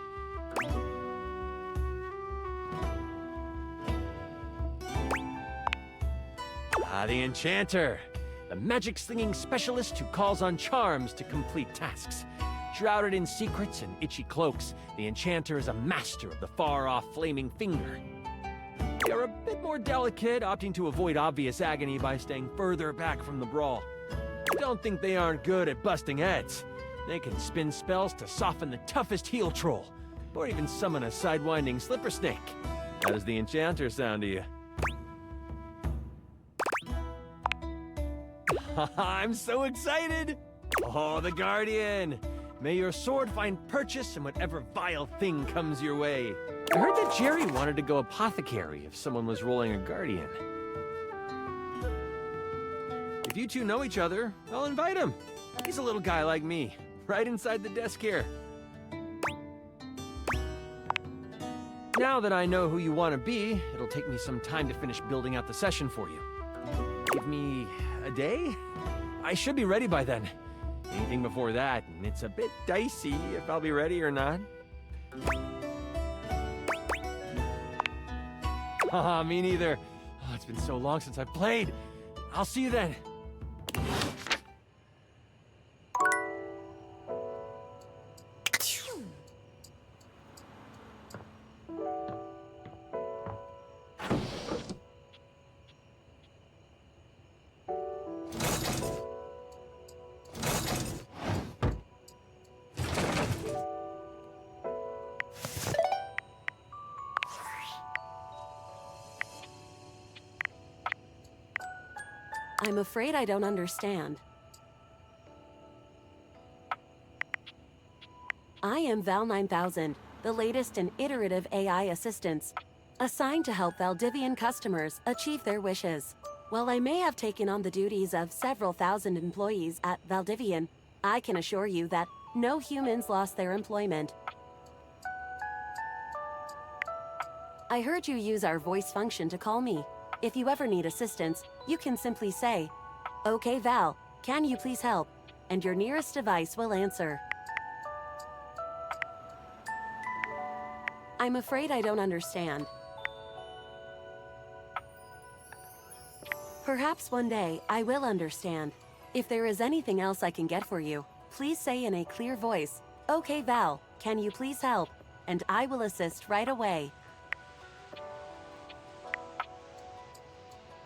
The Enchanter. The magic-slinging specialist who calls on charms to complete tasks. Shrouded in secrets and itchy cloaks, the Enchanter is a master of the far-off flaming finger. They are a bit more delicate, opting to avoid obvious agony by staying further back from the brawl. Don't think they aren't good at busting heads. They can spin spells to soften the toughest heel troll, or even summon a sidewinding slipper snake. How does the Enchanter sound to you? I'm so excited! Oh, the Guardian! May your sword find purchase in whatever vile thing comes your way. I heard that Jerry wanted to go apothecary if someone was rolling a Guardian. If you two know each other, I'll invite him. He's a little guy like me, right inside the desk here. Now that I know who you want to be, it'll take me some time to finish building out the session for you. Give me a day? I should be ready by then. Anything before that, and it's a bit dicey if I'll be ready or not. Me neither. Oh, it's been so long since I've played. I'll see you then. I'm afraid I don't understand. I am Val 9000, the latest in iterative AI assistants, assigned to help Valdivian customers achieve their wishes. While I may have taken on the duties of several thousand employees at Valdivian, I can assure you that no humans lost their employment. I heard you use our voice function to call me. If you ever need assistance, you can simply say, "Okay, Val, can you please help?" and your nearest device will answer. I'm afraid I don't understand. Perhaps one day I will understand. If there is anything else I can get for you, please say in a clear voice, "Okay, Val, can you please help?" And I will assist right away.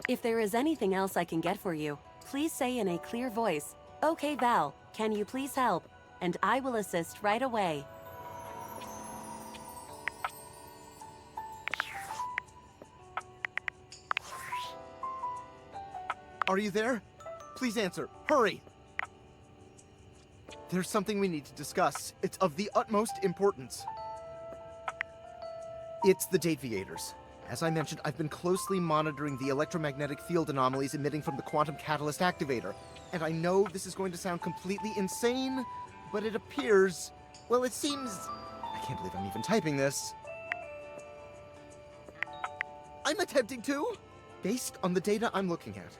If there is anything else I can get for you, please say in a clear voice, "Okay, Val, can you please help?" And I will assist right away. Are you there? Please answer. Hurry! There's something we need to discuss. It's of the utmost importance. It's the Dateviators. As I mentioned, I've been closely monitoring the electromagnetic field anomalies emitting from the quantum catalyst activator. And I know this is going to sound completely insane, but it appears... well, it seems... I can't believe I'm even typing this. I'm attempting to! Based on the data I'm looking at,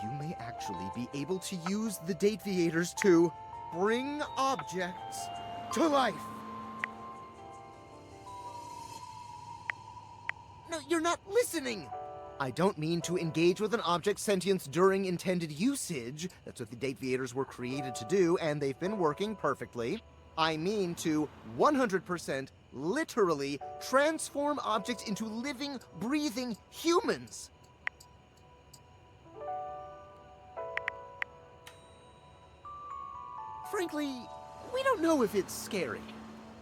you may actually be able to use the Dateviators to bring objects to life. No, you're not listening! I don't mean to engage with an object's sentience during intended usage. That's what the Dateviators were created to do, and they've been working perfectly. I mean to 100% literally transform objects into living, breathing humans. Frankly, we don't know if it's scary.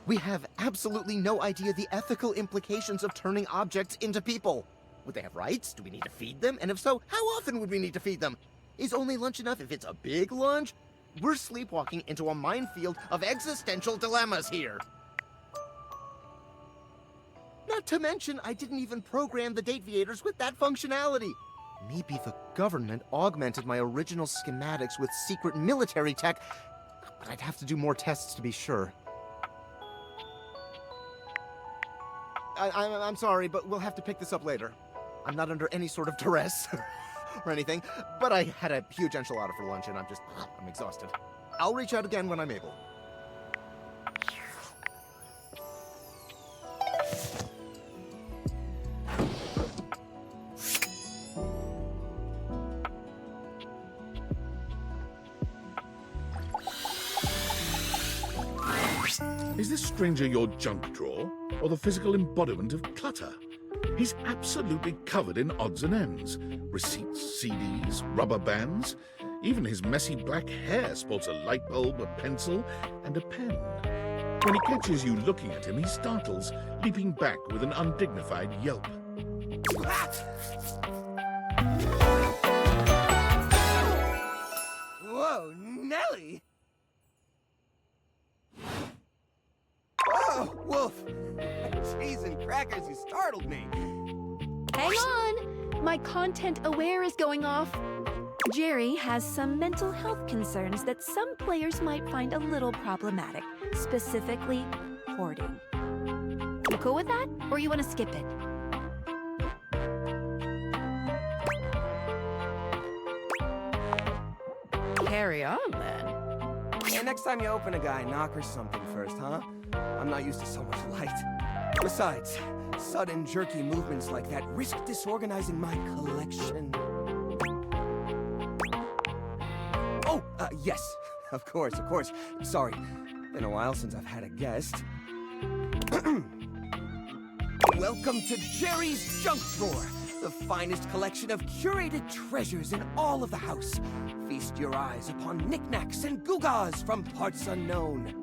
We have absolutely no idea the ethical implications of turning objects into people. Would they have rights? Do we need to feed them? And if so, how often would we need to feed them? Is only lunch enough if it's a big lunch? We're sleepwalking into a minefield of existential dilemmas here. Not to mention, I didn't even program the Dateviators with that functionality. Maybe the government augmented my original schematics with secret military tech, but I'd have to do more tests to be sure. I'm sorry, but we'll have to pick this up later. I'm not under any sort of duress or anything, but I had a huge enchilada for lunch and I'm exhausted. I'll reach out again when I'm able. Is this stranger your junk drawer, or the physical embodiment of clutter? He's absolutely covered in odds and ends. Receipts, CDs, rubber bands. Even his messy black hair sports a light bulb, a pencil, and a pen. When he catches you looking at him, he startles, leaping back with an undignified yelp. Whoa, Nelly! Oh, Wolf! Cheese and crackers, you startled me. Hang on! My content aware is going off. Jerry has some mental health concerns that some players might find a little problematic, specifically hoarding. You cool with that, or you want to skip it? Carry on, then. Yeah, next time you open a guy, knock or something first, huh? I'm not used to so much light. Besides, sudden jerky movements like that risk disorganizing my collection. Oh, yes. Of course. Sorry. Been a while since I've had a guest. Welcome to Jerry's Junk Drawer, the finest collection of curated treasures in all of the house. Feast your eyes upon knickknacks and gewgaws from parts unknown.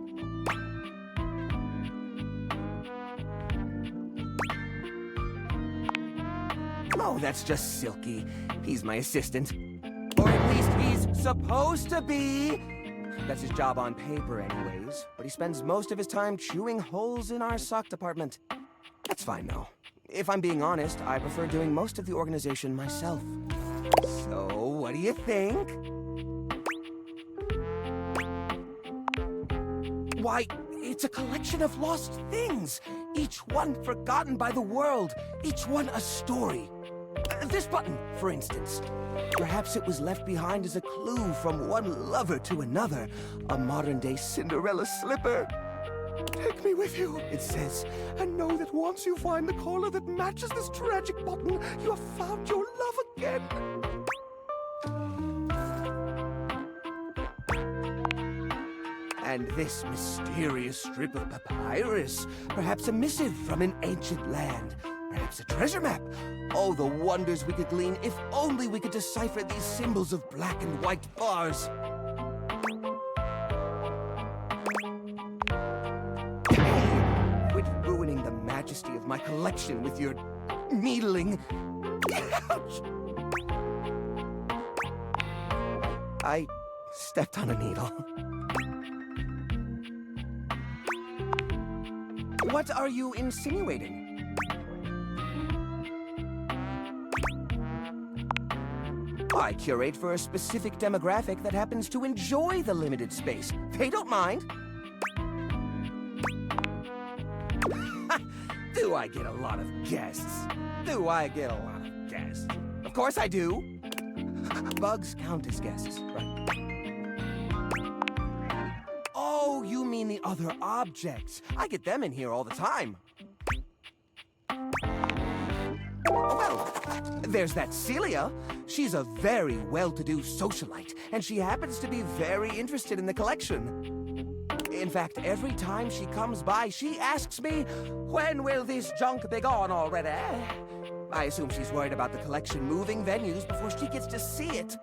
Oh, that's just Silky. He's my assistant. Or at least he's supposed to be. That's his job on paper anyways, but he spends most of his time chewing holes in our sock department. That's fine though. If I'm being honest, I prefer doing most of the organization myself. So, what do you think? Why, it's a collection of lost things. Each one forgotten by the world. Each one a story. this button, for instance. Perhaps it was left behind as a clue from one lover to another. A modern-day Cinderella slipper. Take me with you, it says, and know that once you find the collar that matches this tragic button, you have found your love again. And this mysterious strip of papyrus, perhaps a missive from an ancient land, perhaps a treasure map. Oh, the wonders we could glean if only we could decipher these symbols of black and white bars. Hey, quit ruining the majesty of my collection with your needling. Ouch! I stepped on a needle. What are you insinuating? I curate for a specific demographic that happens to enjoy the limited space. They don't mind. Do I get a lot of guests? Do I get a lot of guests? Of course I do. Bugs count as guests, right? Oh, you mean the other objects. I get them in here all the time. Oh, well, there's that Celia. She's a very well-to-do socialite, and she happens to be very interested in the collection. In fact, every time she comes by, she asks me, when will this junk be gone already? I assume she's worried about the collection moving venues before she gets to see it.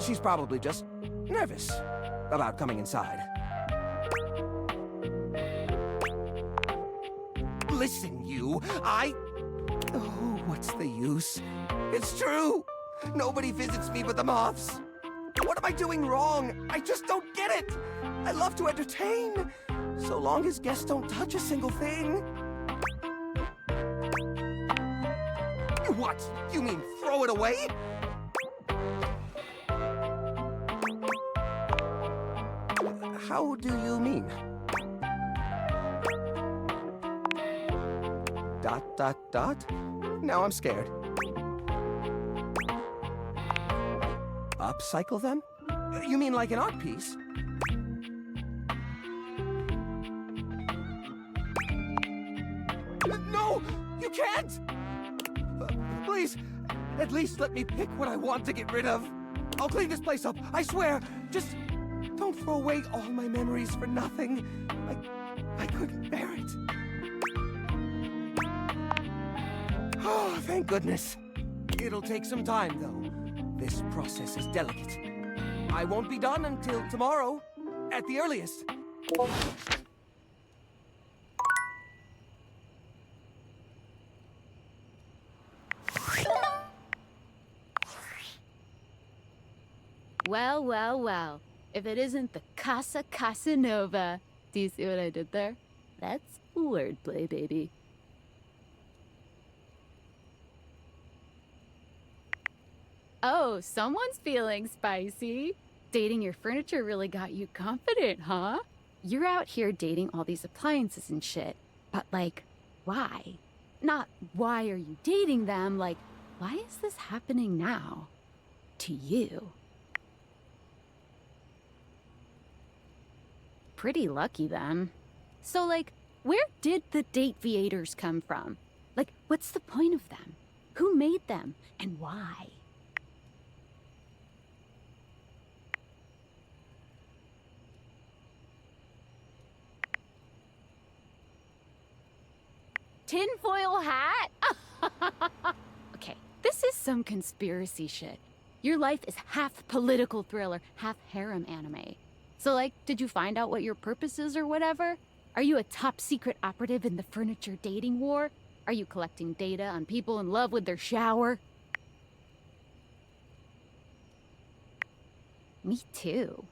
She's probably just nervous about coming inside. Listen, you, Oh, what's the use? It's true! Nobody visits me but the moths. What am I doing wrong? I just don't get it! I love to entertain, so long as guests don't touch a single thing. What? You mean throw it away? How do you mean? Dot, dot, dot? Now I'm scared. Upcycle them? You mean like an art piece? No! You can't! Please, at least let me pick what I want to get rid of. I'll clean this place up, I swear. Just don't throw away all my memories for nothing. I couldn't bear it. Oh, thank goodness. It'll take some time, though. This process is delicate. I won't be done until tomorrow, at the earliest. Well, well, well. If it isn't the Casa Casanova. Do you see what I did there? That's wordplay, baby. Oh, someone's feeling spicy. Dating your furniture really got you confident, huh? You're out here dating all these appliances and shit. But, like, why? Not why are you dating them, like, why is this happening now? To you. Pretty lucky, then. So, like, where did the date viators come from? Like, what's the point of them? Who made them? And why? Tinfoil hat? Okay, this is some conspiracy shit. Your life is half political thriller, half harem anime. So, like, did you find out what your purpose is or whatever? Are you a top secret operative in the furniture dating war? Are you collecting data on people in love with their shower? Me too.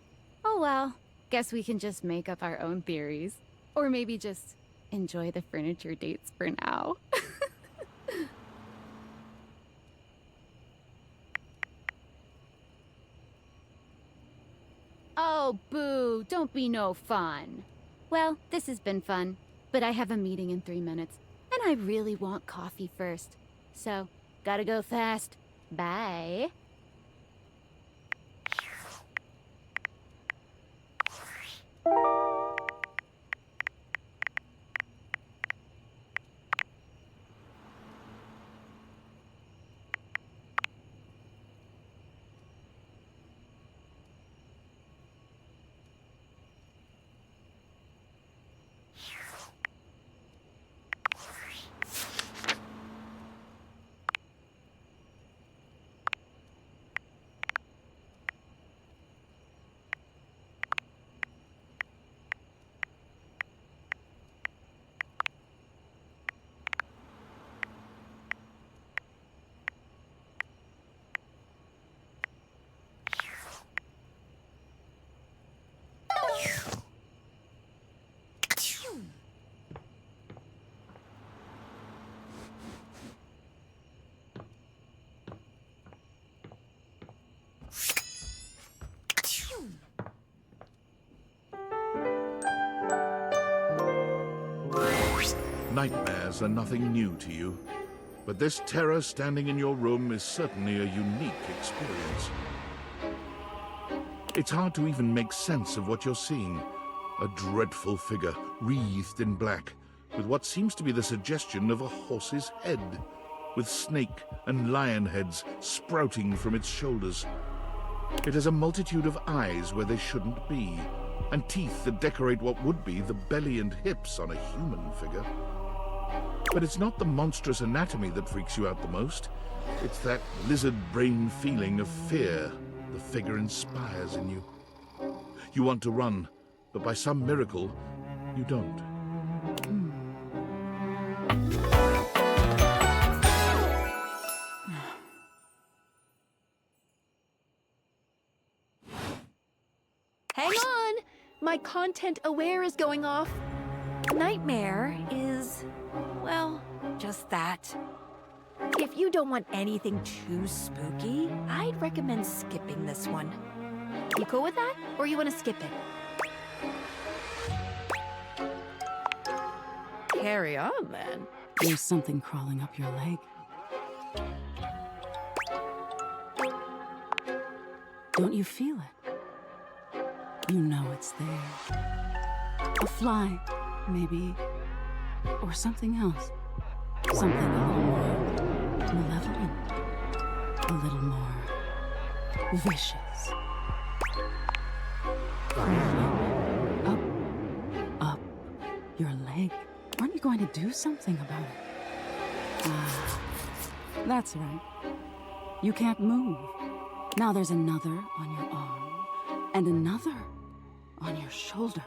Oh well, guess we can just make up our own theories. Or maybe just enjoy the furniture dates for now. Oh, boo, don't be no fun. Well, this has been fun, but I have a meeting in 3 minutes, and I really want coffee first. So, Gotta go fast. Bye. Nightmares are nothing new to you, but this terror standing in your room is certainly a unique experience. It's hard to even make sense of what you're seeing. A dreadful figure, wreathed in black, with what seems to be the suggestion of a horse's head, with snake and lion heads sprouting from its shoulders. It has a multitude of eyes where they shouldn't be, and teeth that decorate what would be the belly and hips on a human figure. But it's not the monstrous anatomy that freaks you out the most. It's that lizard brain feeling of fear the figure inspires in you. You want to run, but by some miracle, you don't. Hang on! My content aware is going off. Nightmare is, well, just that. If you don't want anything too spooky, I'd recommend skipping this one. You cool with that? Or you want to skip it? Carry on, then. There's something crawling up your leg. Don't you feel it? You know it's there. A fly, maybe. Or something else. Something a little more malevolent. A little more vicious. Up your leg. Aren't you going to do something about it? Ah, that's right. You can't move. Now there's another on your arm, and another on your shoulder.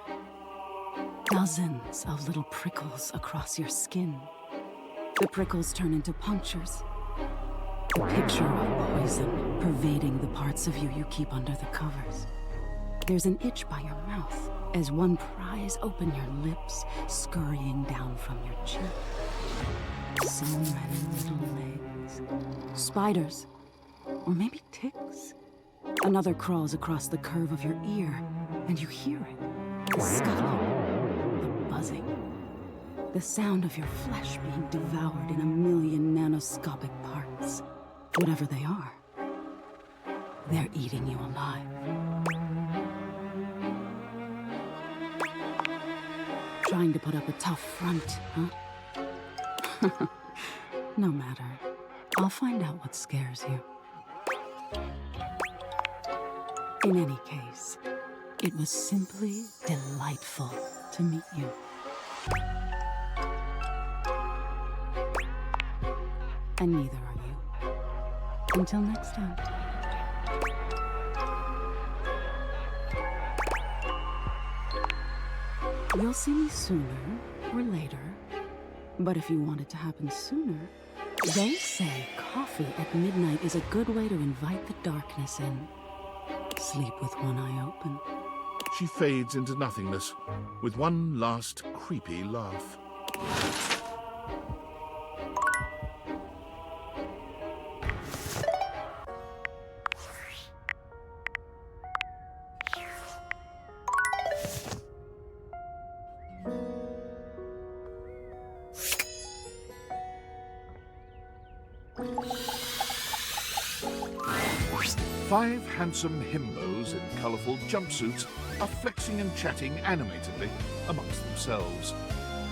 Dozens of little prickles across your skin. The prickles turn into punctures. The picture of poison pervading the parts of you you keep under the covers. There's an itch by your mouth as one pries open your lips, scurrying down from your cheek. So many little legs. Spiders. Or maybe ticks. Another crawls across the curve of your ear, and you hear it. The scuttling, the buzzing. The sound of your flesh being devoured in a million nanoscopic parts. Whatever they are, they're eating you alive. Trying to put up a tough front, huh? No matter. I'll find out what scares you. In any case, it was simply delightful to meet you. And neither are you. Until next time. You'll see me sooner or later. But if you want it to happen sooner, they say coffee at midnight is a good way to invite the darkness in. Sleep with one eye open. She fades into nothingness with one last creepy laugh. 5 handsome himbos in colourful jumpsuits are flexing and chatting animatedly amongst themselves.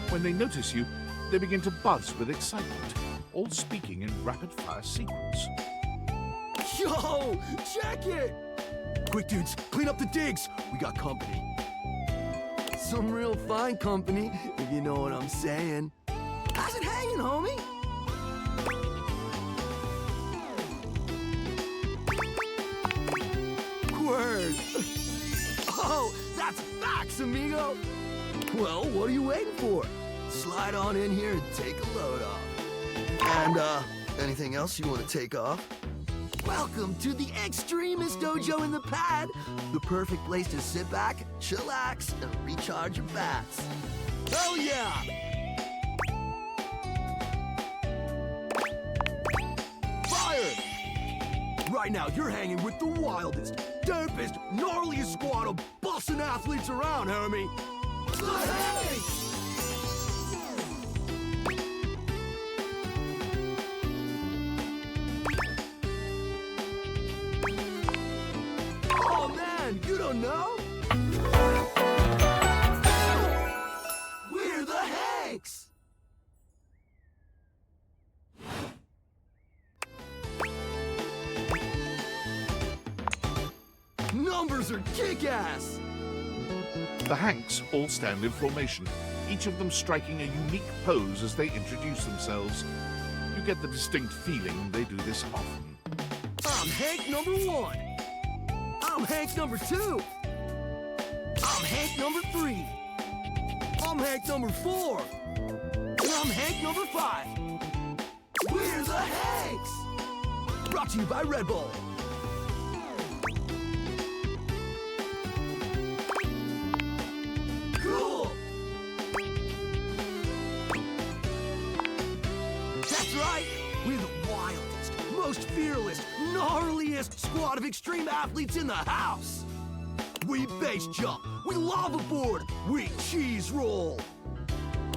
When they notice you, they begin to buzz with excitement, all speaking in rapid-fire sequence. Yo, check it! Quick, dudes, clean up the digs. We got company. Some real fine company, if you know what I'm saying. How's it hanging, homie? Word. Oh, that's facts, amigo. Well, what are you waiting for? Slide on in here and take a load off. And, anything else you want to take off? Welcome to the Extremist Dojo in the Pad, the perfect place to sit back, chillax, and recharge your bats. Hell yeah! Fire! Right now, you're hanging with the wildest, dopest, gnarliest squad of bussin' athletes around, homie. Hey! Oh man, you don't know? We're the Hanks! Numbers are kick-ass! The Hanks all stand in formation, each of them striking a unique pose as they introduce themselves. You get the distinct feeling they do this often. I'm Hank number 1. I'm Hank number 2. I'm Hank number 3. I'm Hank number 4. And I'm Hank number 5. We're the Hanks! Brought to you by Red Bull. Cool! That's right! We're the wildest, most fearless, gnarliest squad of extreme athletes in the house! We base jump, we lava board, we cheese roll!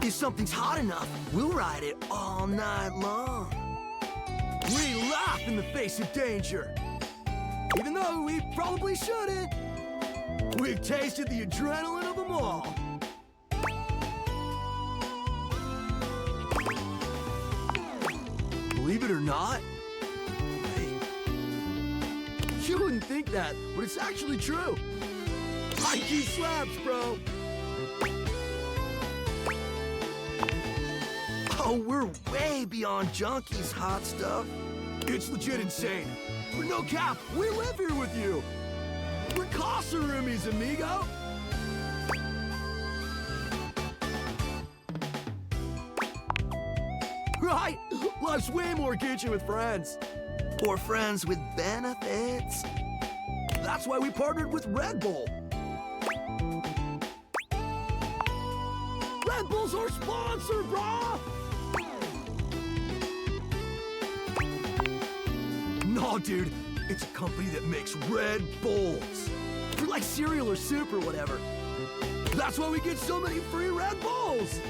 If something's hot enough, we'll ride it all night long. We laugh in the face of danger, even though we probably shouldn't. We've tasted the adrenaline of them all. Believe it or not, you wouldn't think that, but it's actually true. High-key slaps, bro. Oh, we're way beyond junkies, hot stuff. It's legit insane. But no cap, we live here with you. We're Casa roomies, amigo. Right? Life's way more kitchen with friends. Or friends with benefits. That's why we partnered with Red Bull. Red Bull's our sponsor, brah! No, dude, it's a company that makes Red Bulls. For like cereal or soup or whatever. That's why we get so many free Red Bulls.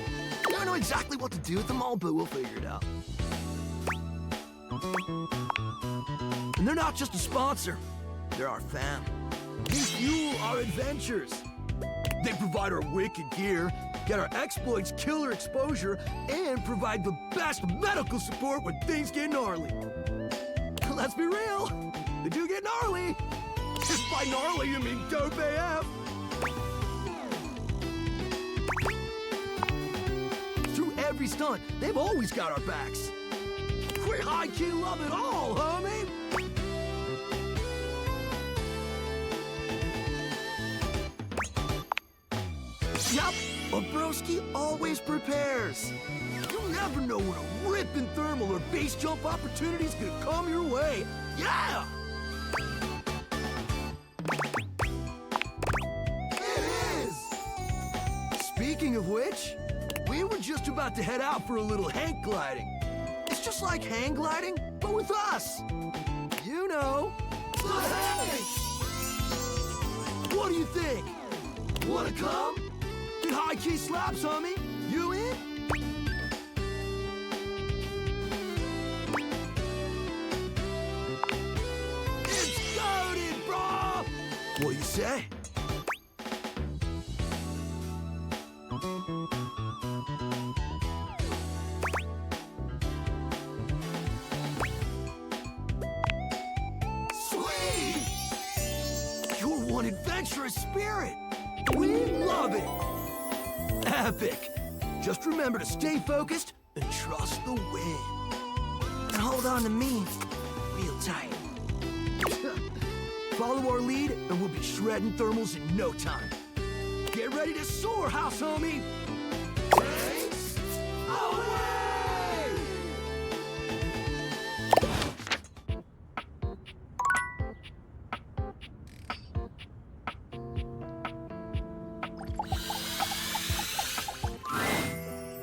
I don't know exactly what to do with them all, but we'll figure it out. And they're not just a sponsor, they're our fam. They fuel our adventures. They provide our wicked gear, get our exploits killer exposure, and provide the best medical support when things get gnarly. Let's be real, they do get gnarly. Just by gnarly, you mean dope AF. Through every stunt, they've always got our backs. We high-key love it all, homie! Yep, a broski always prepares. You never know when a ripping thermal or base jump opportunity's gonna come your way. Yeah! It is! Speaking of which, we were just about to head out for a little Hank gliding. It's just like hang gliding, but with us. You know, the Hanks! What do you think? Wanna come? Get high-key slaps, homie. You in? It's go adventurous spirit. We love it. Epic. Just remember to stay focused and trust the wind. And hold on to me real tight. Follow our lead, and we'll be shredding thermals in no time. Get ready to soar, house homie! Race away!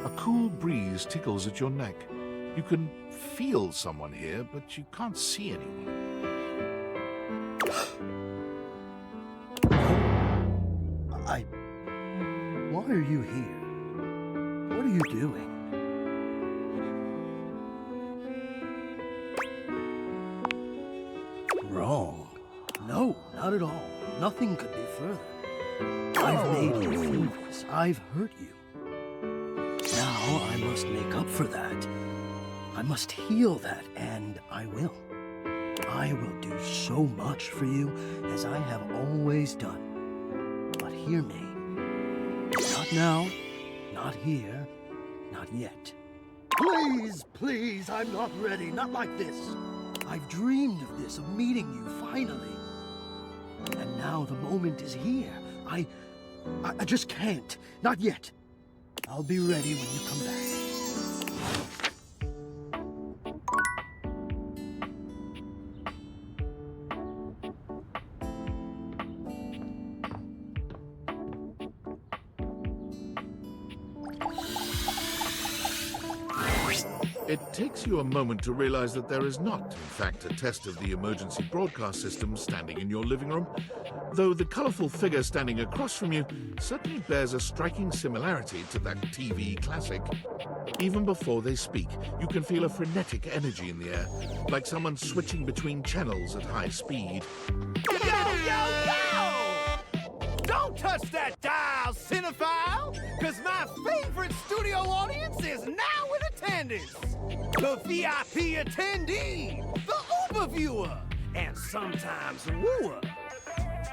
A cool breeze tickles at your neck. You can feel someone here, but you can't see anyone. Why are you here? What are you doing? Wrong. No, not at all. Nothing could be further. I've made you feel this. I've hurt you. Now I must make up for that. I must heal that, and I will. I will do so much for you as I have always done. But hear me. Not now, not here, not yet. Please, please, I'm not ready, not like this. I've dreamed of this, of meeting you, finally. And now the moment is here. I just can't, not yet. I'll be ready when you come back. It takes you a moment to realize that there is not, in fact, a test of the emergency broadcast system standing in your living room, though the colorful figure standing across from you certainly bears a striking similarity to that TV classic. Even before they speak, you can feel a frenetic energy in the air, like someone switching between channels at high speed. Yo, yo, yo! Don't touch that dial, cinephile, because my favorite studio audience is now in attendance. The VIP attendee, the Uber viewer, and sometimes wooer.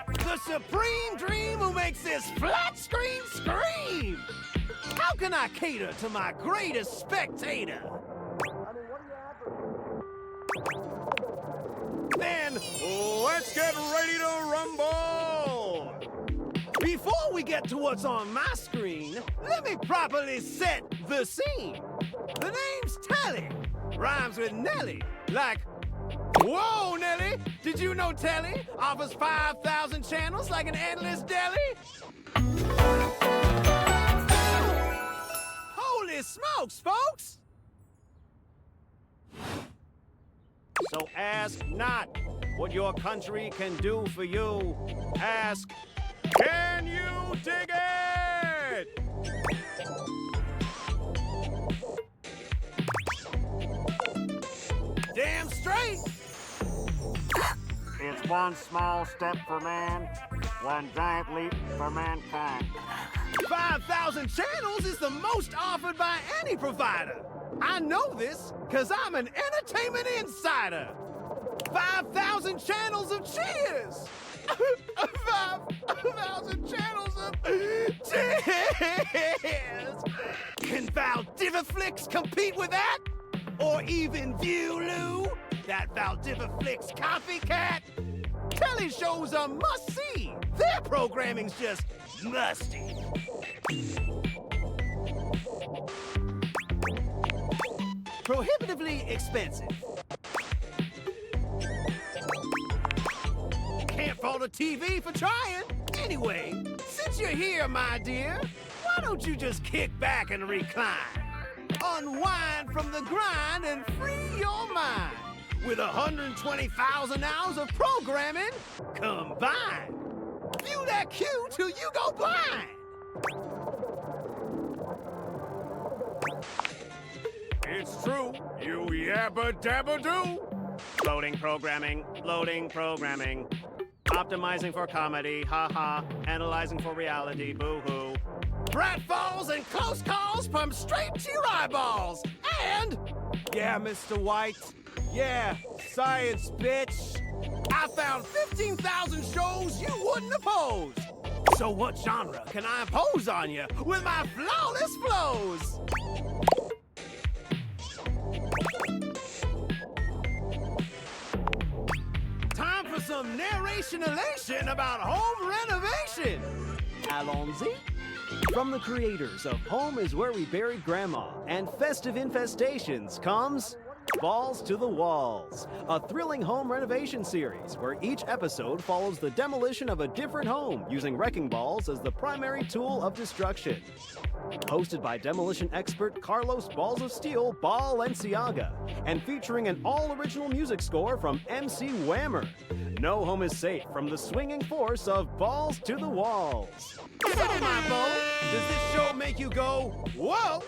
The supreme dream who makes this flat screen scream. How can I cater to my greatest spectator? Then let's get ready to rumble! Before we get to what's on my screen, let me properly set the scene. The name's Telly, rhymes with Nelly, like, whoa, Nelly, did you know Telly offers 5,000 channels like an endless deli? Holy smokes, folks! So ask not what your country can do for you. Ask, can you dig it? Damn straight! It's one small step for man, one giant leap for mankind. 5,000 channels is the most offered by any provider. I know this because I'm an entertainment insider. 5,000 channels of cheers. 5,000 channels of cheers. Can Valdiviflix compete with that? Or even Viewloo, that Valdiviflix copycat? Telly shows are must-see. Their programming's just musty. Prohibitively expensive. Can't fault a TV for trying. Anyway, since you're here, my dear, why don't you just kick back and recline? Unwind from the grind and free your mind with 120,000 hours of programming combined. View that cue till you go blind. It's true, you yabba dabba do. Loading programming, optimizing for comedy, haha, analyzing for reality, boo-hoo. Pratfalls and close calls pump straight to your eyeballs. And, yeah, Mr. White, yeah, science, bitch. I found 15,000 shows you wouldn't oppose. So what genre can I impose on you with my flawless flows? Time for some narration elation about home renovation. Allons-y. From the creators of Home is Where We Buried Grandma and Festive Infestations comes Balls to the Walls, a thrilling home renovation series where each episode follows the demolition of a different home using wrecking balls as the primary tool of destruction. Hosted by demolition expert Carlos Balls of Steel Balenciaga and featuring an all-original music score from MC Whammer. No home is safe from the swinging force of Balls to the Walls. So, my beau, does this show make you go, whoa?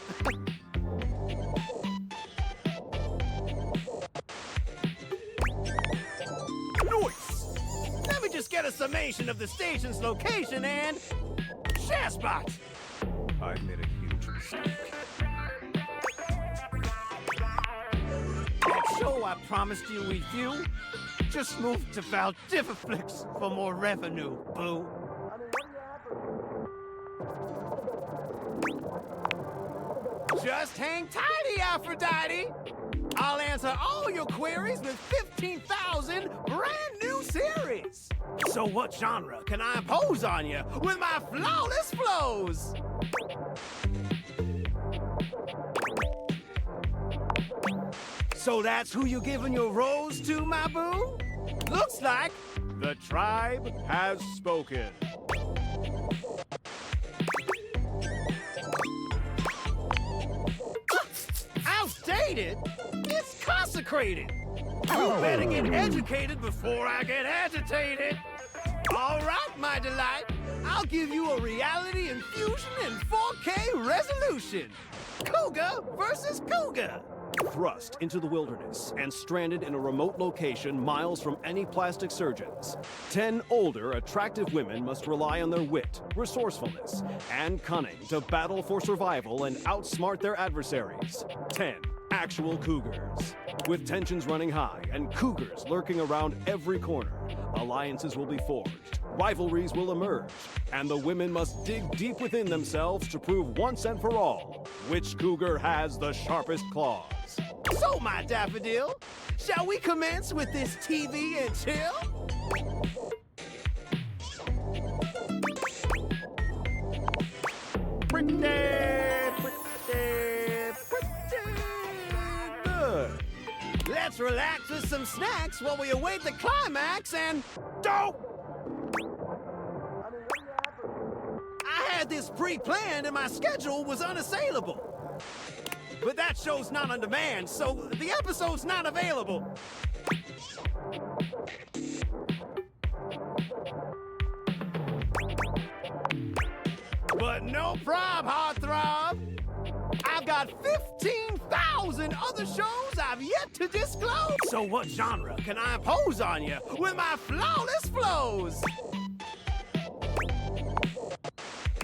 Nice! Let me just get a summation of the station's location and share spots. I've made a huge mistake. That show I promised you we'd view just moved to Valdiviflix for more revenue, boo. Just hang tighty, Aphrodite. I'll answer all your queries with 15,000 brand new series. So what genre can I impose on you with my flawless flows? So that's who you giving your rose to, my boo? Looks like The tribe has spoken. outdated. It's consecrated. You better get educated before I get agitated. All right, my delight. I'll give you a reality infusion in 4K resolution. Cougar versus Cougar. Thrust into the wilderness and stranded in a remote location miles from any plastic surgeons, 10 older, attractive women must rely on their wit, resourcefulness, and cunning to battle for survival and outsmart their adversaries. 10 actual cougars. With tensions running high and cougars lurking around every corner, alliances will be forged, rivalries will emerge, and the women must dig deep within themselves to prove once and for all which cougar has the sharpest claws. So, my daffodil, shall we commence with this TV and chill? Pretty good. Let's relax with some snacks while we await the climax and dope! I had this pre-planned and my schedule was unassailable. But that show's not on demand, so the episode's not available. But no prob, heartthrob. I've got 15,000 other shows I've yet to disclose. So what genre can I impose on you with my flawless flows?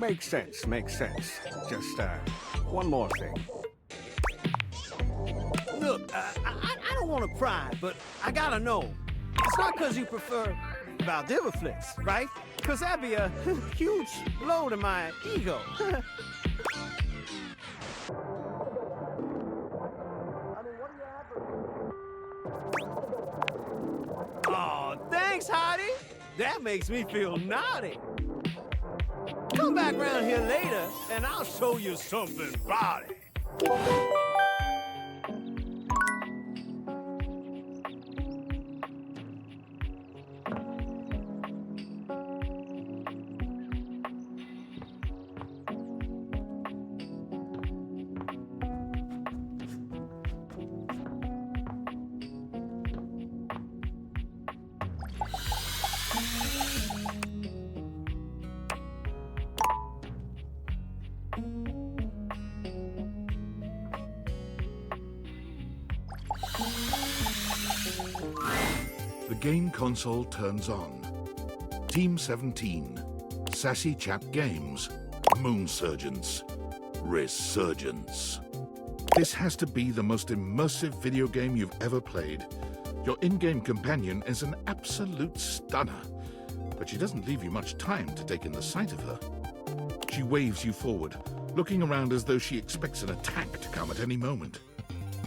Makes sense, makes sense. Just, one more thing. Look, I don't want to pry, but I gotta know. It's not because you prefer Valdiviflix, right? Because that'd be a huge blow to my ego. Oh, thanks, Hottie. That makes me feel naughty. Come back around here later, and I'll show you something body. The game console turns on. Team 17, Sassy Chap Games, Moonsurgence, Resurgence. This has to be the most immersive video game you've ever played. Your in-game companion is an absolute stunner, but she doesn't leave you much time to take in the sight of her. She waves you forward, looking around as though she expects an attack to come at any moment.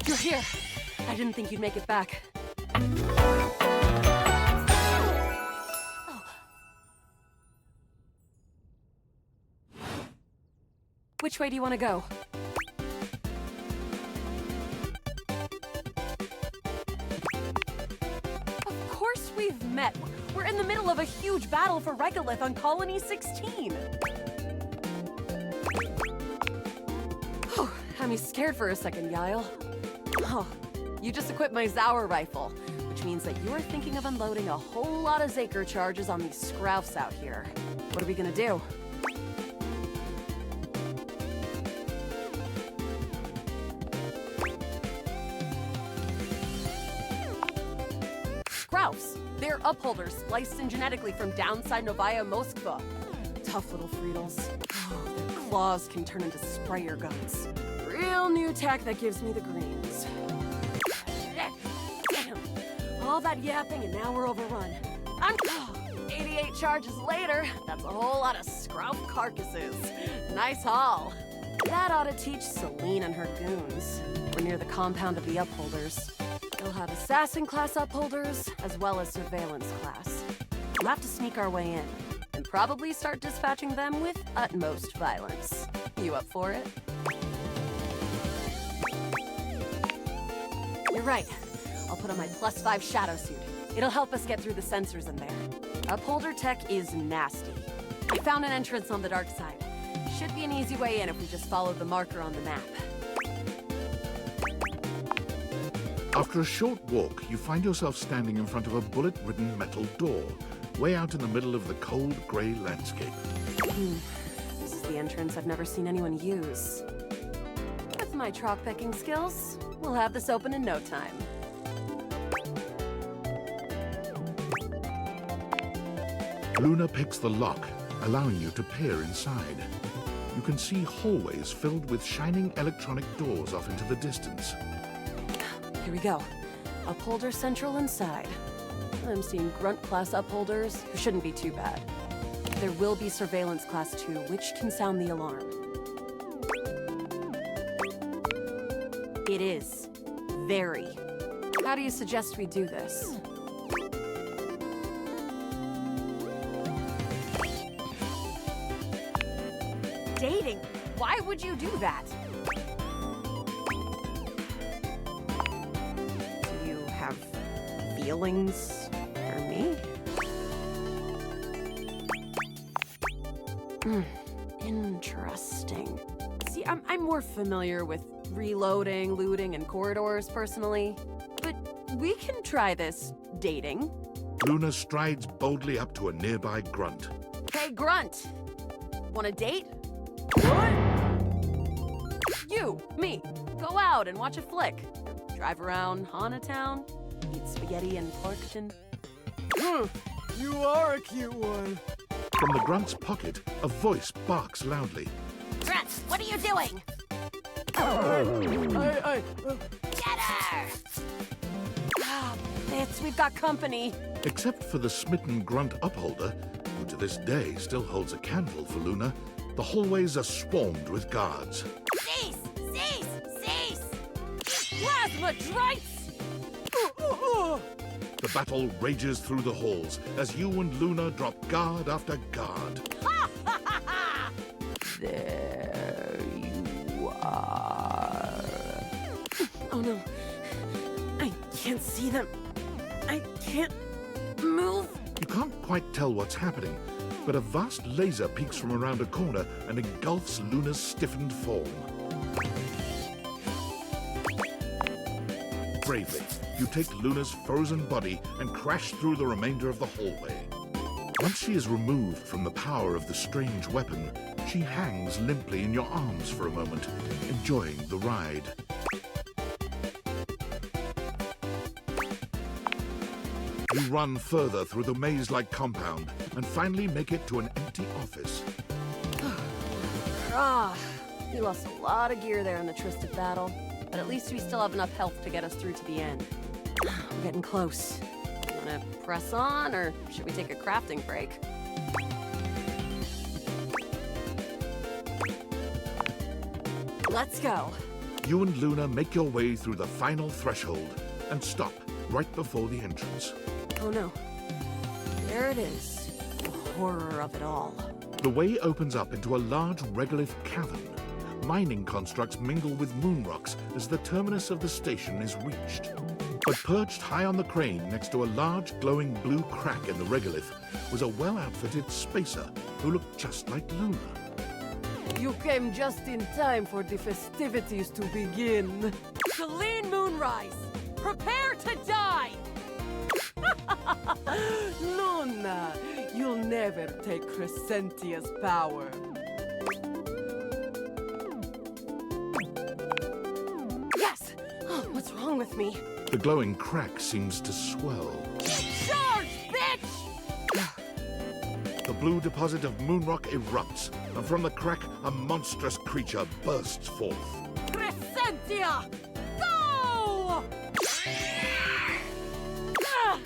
You're here. I didn't think you'd make it back. Which way do you want to go? Of course we've met. We're in the middle of a huge battle for Regolith on Colony 16. Oh, had me scared for a second, Yael. Oh, you just equipped my Zauer rifle, which means that you're thinking of unloading a whole lot of Zaker charges on these Scroufs out here. What are we gonna do? Scroufs! They're upholders spliced in genetically from downside Novaya Moskva. Tough little Friedels. Oh, their claws can turn into sprayer guns. Real new tech that gives me the greens. Damn. All that yapping and now we're overrun. 88 charges later, that's a whole lot of Scrouf carcasses. Nice haul. That ought to teach Celine and her goons. We're near the compound of the upholders. They'll have assassin class upholders, as well as surveillance class. We'll have to sneak our way in, and probably start dispatching them with utmost violence. You up for it? You're right. I'll put on my +5 shadow suit. It'll help us get through the sensors in there. Upholder tech is nasty. I found an entrance on the dark side. Should be an easy way in if we just follow the marker on the map. After a short walk, you find yourself standing in front of a bullet-ridden metal door, way out in the middle of the cold, grey landscape. This is the entrance I've never seen anyone use. With my chalk-picking skills, we'll have this open in no time. Luna picks the lock, allowing you to peer inside. You can see hallways filled with shining electronic doors off into the distance. Here we go. Upholder central inside. I'm seeing grunt class upholders, who shouldn't be too bad. There will be surveillance class 2, which can sound the alarm. It is. Very. How do you suggest we do this? Dating? Why would you do that? Do you have feelings for me? Interesting. See, I'm more familiar with reloading, looting, and corridors personally. But we can try this dating. Luna strides boldly up to a nearby grunt. Hey, Grunt! Want a date? What? You, me, go out and watch a flick. Drive around Hana Town, eat spaghetti and Clarkton. You are a cute one. From the grunt's pocket, a voice barks loudly. Grunt, what are you doing? Get her! Ah, Bits, we've got company. Except for the smitten grunt upholder, who to this day still holds a candle for Luna, the hallways are swarmed with guards. Cease! Plasma drites! The battle rages through the halls as you and Luna drop guard after guard. There you are. Oh no. I can't see them. I can't move. You can't quite tell what's happening, but a vast laser peeks from around a corner and engulfs Luna's stiffened form. Bravely, you take Luna's frozen body and crash through the remainder of the hallway. Once she is removed from the power of the strange weapon, she hangs limply in your arms for a moment, enjoying the ride. You run further through the maze-like compound and finally make it to an empty office. We lost a lot of gear there in the Tristed battle, but at least we still have enough health to get us through to the end. We're getting close. Wanna press on, or should we take a crafting break? Let's go. You and Luna make your way through the final threshold and stop right before the entrance. Oh no. There it is. The horror of it all. The way opens up into a large regolith cavern. Mining constructs mingle with moon rocks as the terminus of the station is reached. But perched high on the crane next to a large glowing blue crack in the regolith was a well-outfitted spacer who looked just like Luna. You came just in time for the festivities to begin. Celine Moonrise, prepare to die! Luna, you'll never take Crescentia's power. Yes! Oh, what's wrong with me? The glowing crack seems to swell. Charge, bitch! The blue deposit of moonrock erupts, and from the crack, a monstrous creature bursts forth. Crescentia! Go! Ah!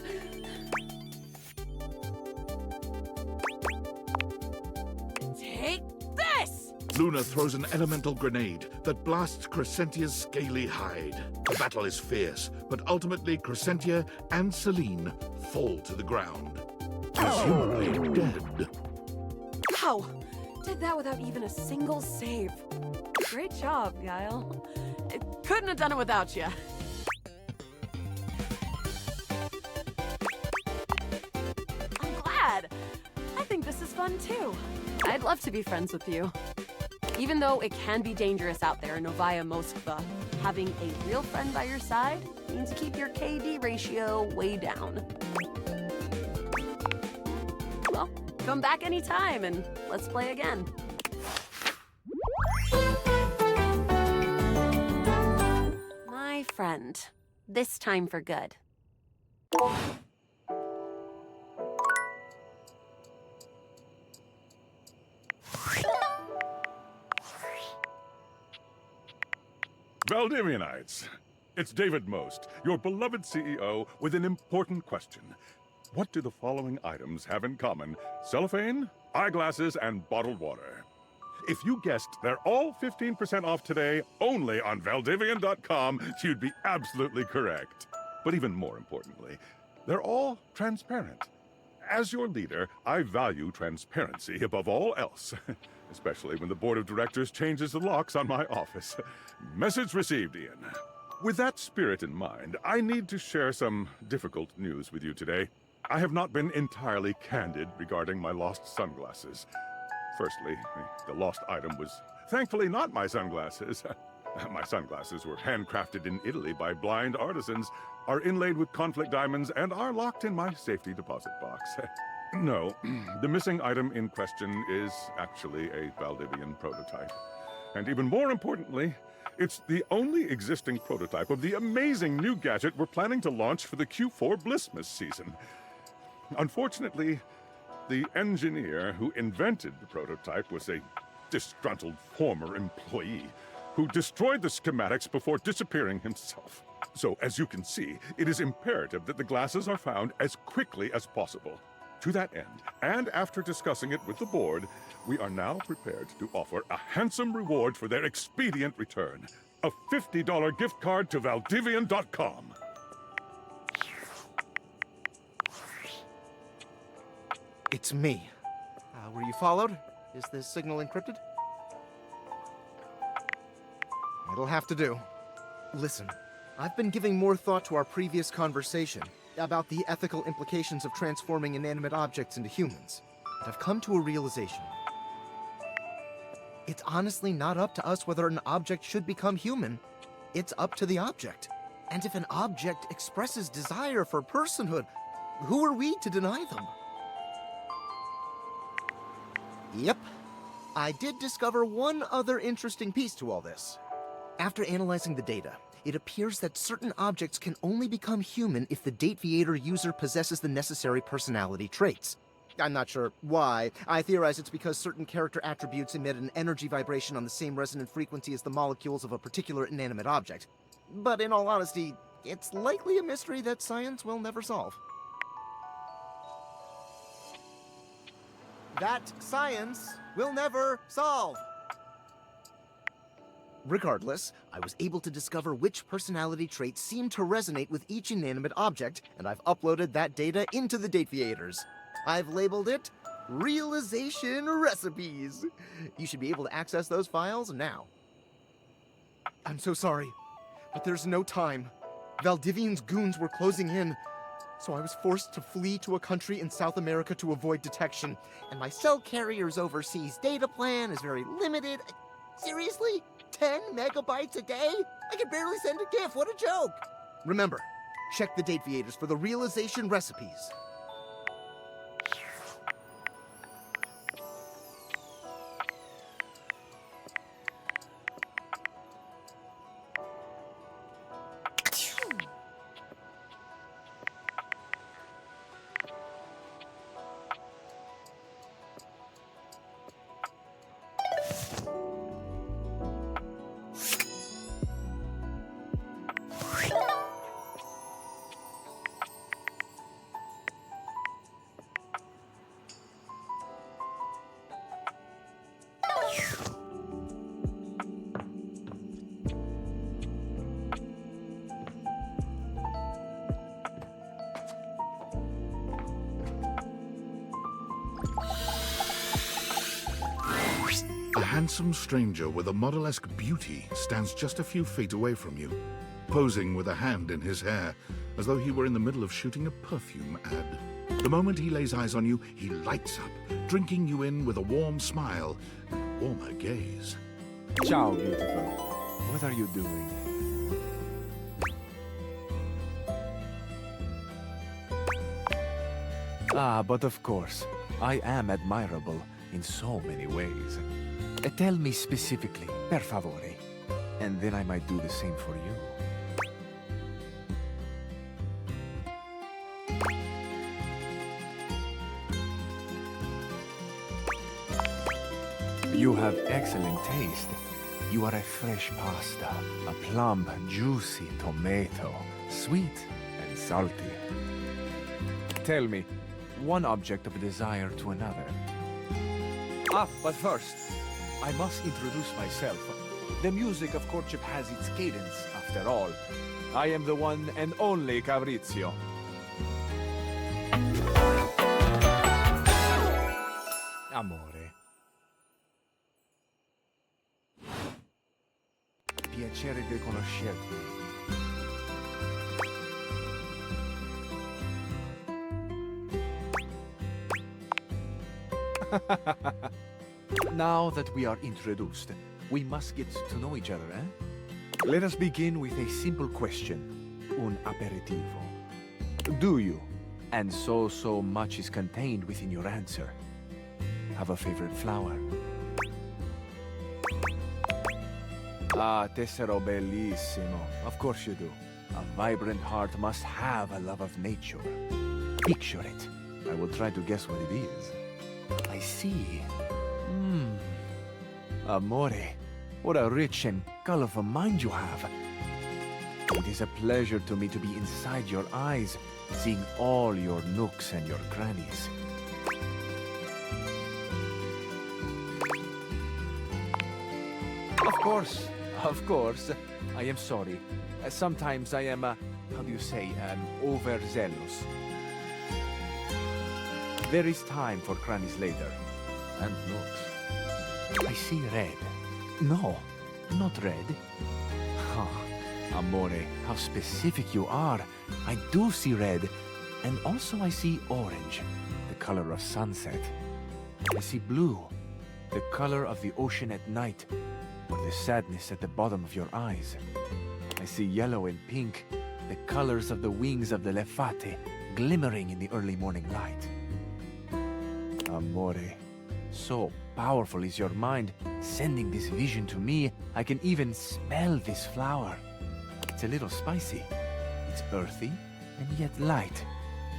Take this! Luna throws an elemental grenade that blasts Crescentia's scaly hide. The battle is fierce, but ultimately Crescentia and Celine fall to the ground, presumably dead. Wow! Did that without even a single save. Great job, Guile. Couldn't have done it without you. I'm glad. I think this is fun too. I'd love to be friends with you. Even though it can be dangerous out there in Novaya Moskva, having a real friend by your side means keep your KD ratio way down. Well, come back anytime and let's play again. My friend, this time for good. Valdivianites, it's David Most, your beloved CEO, with an important question. What do the following items have in common? Cellophane, eyeglasses, and bottled water. If you guessed they're all 15% off today, only on Valdivian.com, you'd be absolutely correct. But even more importantly, they're all transparent. As your leader, I value transparency above all else, especially when the board of directors changes the locks on my office. Message received, Ian. With that spirit in mind, I need to share some difficult news with you today. I have not been entirely candid regarding my lost sunglasses. Firstly, the lost item was thankfully not my sunglasses. My sunglasses were handcrafted in Italy by blind artisans, are inlaid with conflict diamonds, and are locked in my safety deposit box. No, the missing item in question is actually a Valdivian prototype. And even more importantly, it's the only existing prototype of the amazing new gadget we're planning to launch for the Q4 Blissmas season. Unfortunately, the engineer who invented the prototype was a disgruntled former employee who destroyed the schematics before disappearing himself. So, as you can see, it is imperative that the glasses are found as quickly as possible. To that end, and after discussing it with the board, we are now prepared to offer a handsome reward for their expedient return. A $50 gift card to Valdivian.com. It's me. Were you followed? Is this signal encrypted? It'll have to do. Listen, I've been giving more thought to our previous conversation about the ethical implications of transforming inanimate objects into humans. And I've come to a realization. It's honestly not up to us whether an object should become human. It's up to the object. And if an object expresses desire for personhood, who are we to deny them? Yep. I did discover one other interesting piece to all this. After analyzing the data, it appears that certain objects can only become human if the Dateviator user possesses the necessary personality traits. I'm not sure why. I theorize it's because certain character attributes emit an energy vibration on the same resonant frequency as the molecules of a particular inanimate object. But in all honesty, it's likely a mystery that science will never solve. That science will never solve. Regardless, I was able to discover which personality traits seem to resonate with each inanimate object, and I've uploaded that data into the Dateviators. I've labeled it Realization Recipes. You should be able to access those files now. I'm so sorry, but there's no time. Valdivian's goons were closing in, so I was forced to flee to a country in South America to avoid detection, and my cell carrier's overseas data plan is very limited. Seriously? 10 megabytes a day? I can barely send a GIF, what a joke! Remember, check the Dateviators for the realization recipes. A handsome stranger with a model-esque beauty stands just a few feet away from you, posing with a hand in his hair, as though he were in the middle of shooting a perfume ad. The moment he lays eyes on you, he lights up, drinking you in with a warm smile and a warmer gaze. Ciao, beautiful. What are you doing? Ah, but of course, I am admirable in so many ways. Tell me specifically, per favore, and then I might do the same for you. You have excellent taste. You are a fresh pasta, a plump, juicy tomato, sweet and salty. Tell me, one object of desire to another. Ah, but first, I must introduce myself. The music of courtship has its cadence, after all. I am the one and only Fabrizio. Amore. Piacere di conoscerti. Now that we are introduced, we must get to know each other, eh? Let us begin with a simple question. Un aperitivo. Do you, and so much is contained within your answer, have a favorite flower? Ah, tessero bellissimo. Of course you do. A vibrant heart must have a love of nature. Picture it. I will try to guess what it is. I see. Amore, what a rich and colorful mind you have. It is a pleasure to me to be inside your eyes, seeing all your nooks and your crannies. Of course. I am sorry. Sometimes I am, how do you say, overzealous. There is time for crannies later. And nooks. I see red. No, not red. Oh, amore, how specific you are. I do see red. And also I see orange, the color of sunset. I see blue, the color of the ocean at night, or the sadness at the bottom of your eyes. I see yellow and pink, the colors of the wings of the lefate, glimmering in the early morning light. Amore, so powerful is your mind, sending this vision to me. I can even smell this flower. It's a little spicy. It's earthy and yet light.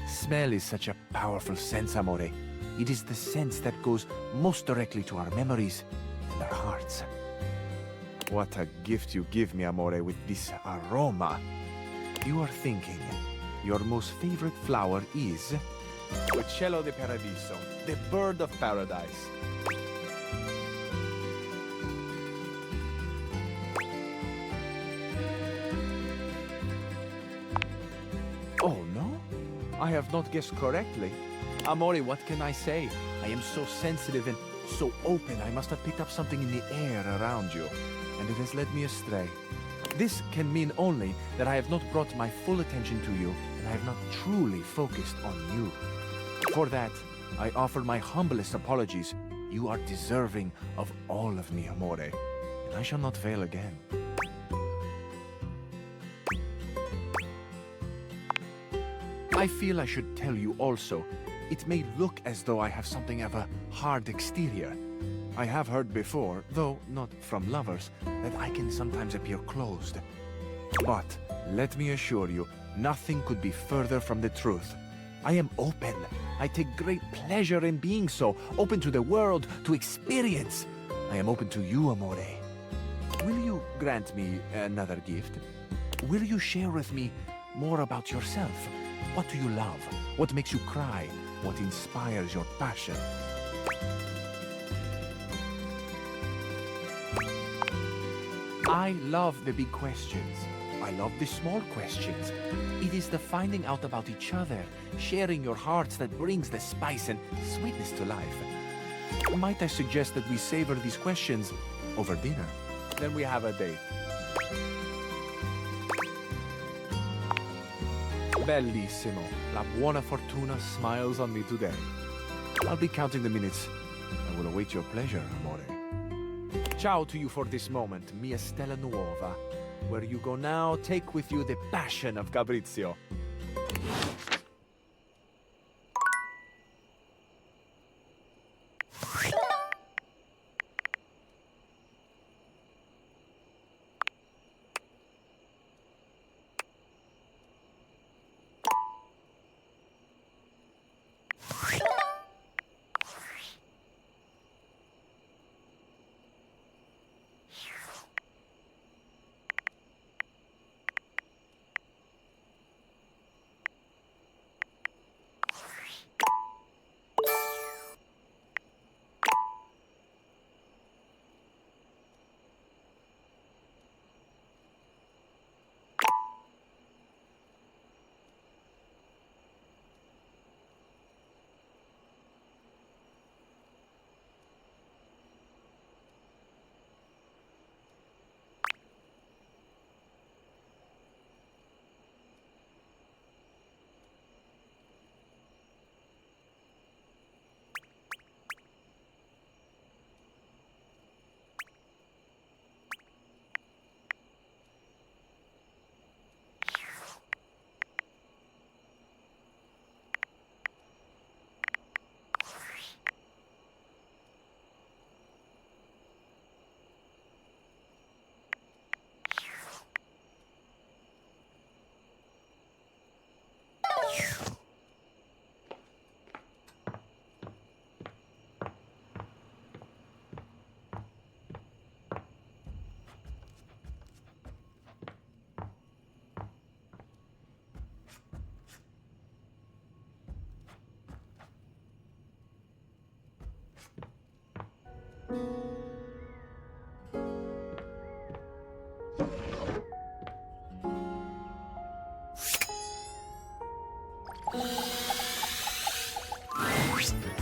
Smell is such a powerful sense, amore. It is the sense that goes most directly to our memories and our hearts. What a gift you give me, amore, with this aroma. You are thinking your most favorite flower is... Uccello di Paradiso, the bird of paradise. Oh, no? I have not guessed correctly. Amore, what can I say? I am so sensitive and so open. I must have picked up something in the air around you, and it has led me astray. This can mean only that I have not brought my full attention to you, and I have not truly focused on you. For that, I offer my humblest apologies. You are deserving of all of me, Amore, and I shall not fail again. I feel I should tell you also, it may look as though I have something of a hard exterior. I have heard before, though not from lovers, that I can sometimes appear closed. But let me assure you, nothing could be further from the truth. I am open. I take great pleasure in being so, open to the world, to experience. I am open to you, Amore. Will you grant me another gift? Will you share with me more about yourself? What do you love? What makes you cry? What inspires your passion? I love the big questions. I love the small questions. It is the finding out about each other, sharing your hearts that brings the spice and sweetness to life. Might I suggest that we savor these questions over dinner? Then we have a date. Bellissimo. La buona fortuna smiles on me today. I'll be counting the minutes. I will await your pleasure, amore. Ciao to you for this moment, mia stella nuova. Where you go now, take with you the passion of Fabrizio.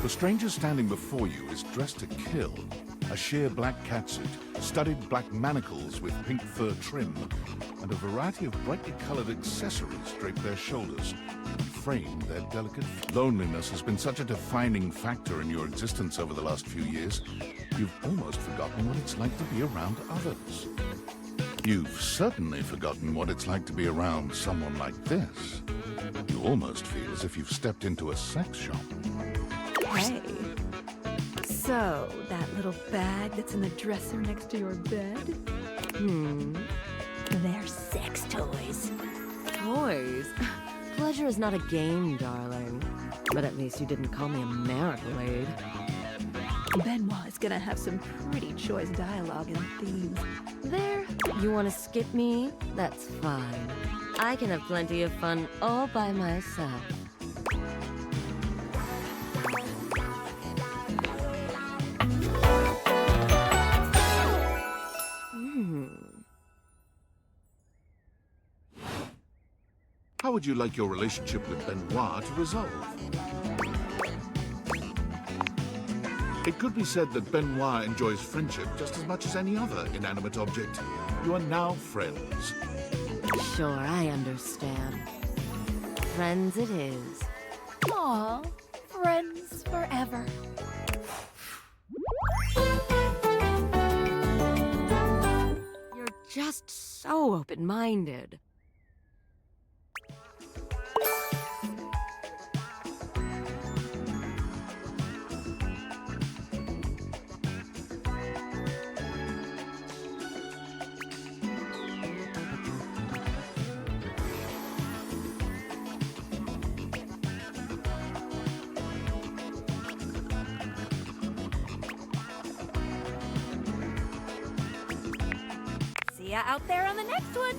The stranger standing before you is dressed to kill. A sheer black catsuit, studded black manacles with pink fur trim, and a variety of brightly colored accessories drape their shoulders and frame their delicate... Loneliness has been such a defining factor in your existence over the last few years, you've almost forgotten what it's like to be around others. You've certainly forgotten what it's like to be around someone like this. You almost feel as if you've stepped into a sex shop. Hey. So, that little bag that's in the dresser next to your bed? They're sex toys. Toys? Pleasure is not a game, darling. But at least you didn't call me a Maid. Benoit is gonna have some pretty choice dialogue and themes. There, you want to skip me? That's fine. I can have plenty of fun all by myself. How would you like your relationship with Benoit to resolve? It could be said that Benoit enjoys friendship just as much as any other inanimate object. You are now friends. Sure, I understand. Friends it is. Aw, friends forever. You're just so open-minded. See ya out there on the next one.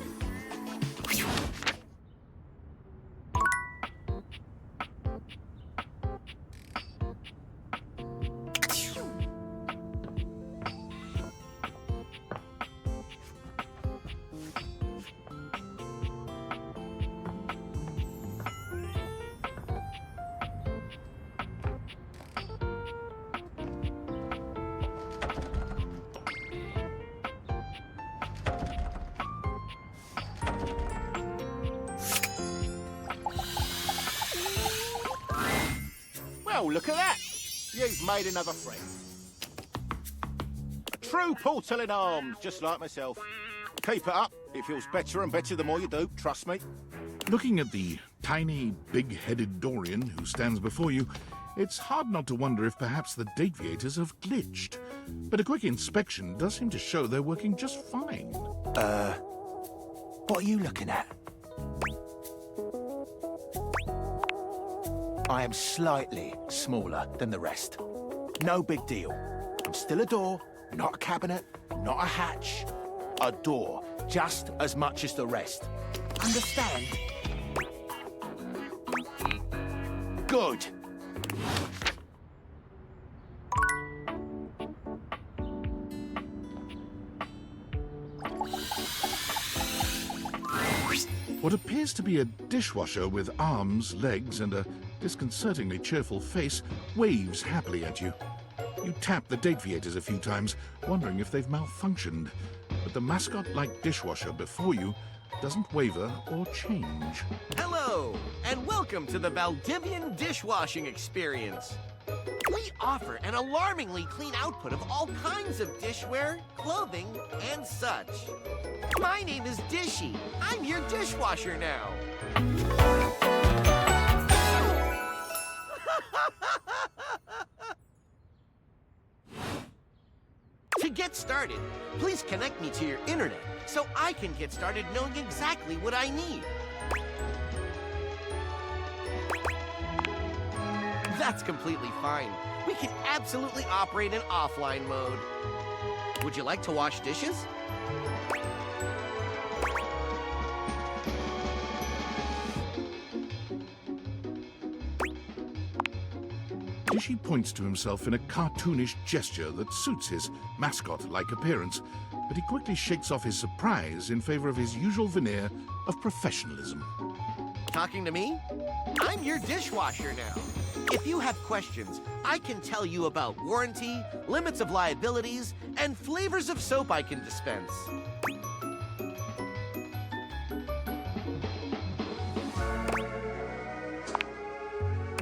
Well, look at that. You've made another friend. A true portal in arms, just like myself. Keep it up. It feels better and better the more you do, trust me. Looking at the tiny, big-headed Dorian who stands before you, it's hard not to wonder if perhaps the Dateviators have glitched. But a quick inspection does seem to show they're working just fine. What are you looking at? I am slightly smaller than the rest. No big deal. I'm still a door, not a cabinet, not a hatch. A door, just as much as the rest. Understand? Good. What appears to be a dishwasher with arms, legs, and a disconcertingly cheerful face waves happily at you. You tap the Dateviators a few times, wondering if they've malfunctioned. But the mascot-like dishwasher before you doesn't waver or change. Hello, and welcome to the Valdivian dishwashing experience. We offer an alarmingly clean output of all kinds of dishware, clothing, and such. My name is Dishy. I'm your dishwasher now. To get started, please connect me to your internet so I can get started knowing exactly what I need. That's completely fine. We can absolutely operate in offline mode. Would you like to wash dishes? Dishy points to himself in a cartoonish gesture that suits his mascot-like appearance, but he quickly shakes off his surprise in favor of his usual veneer of professionalism. Talking to me? I'm your dishwasher now. If you have questions, I can tell you about warranty, limits of liabilities, and flavors of soap I can dispense.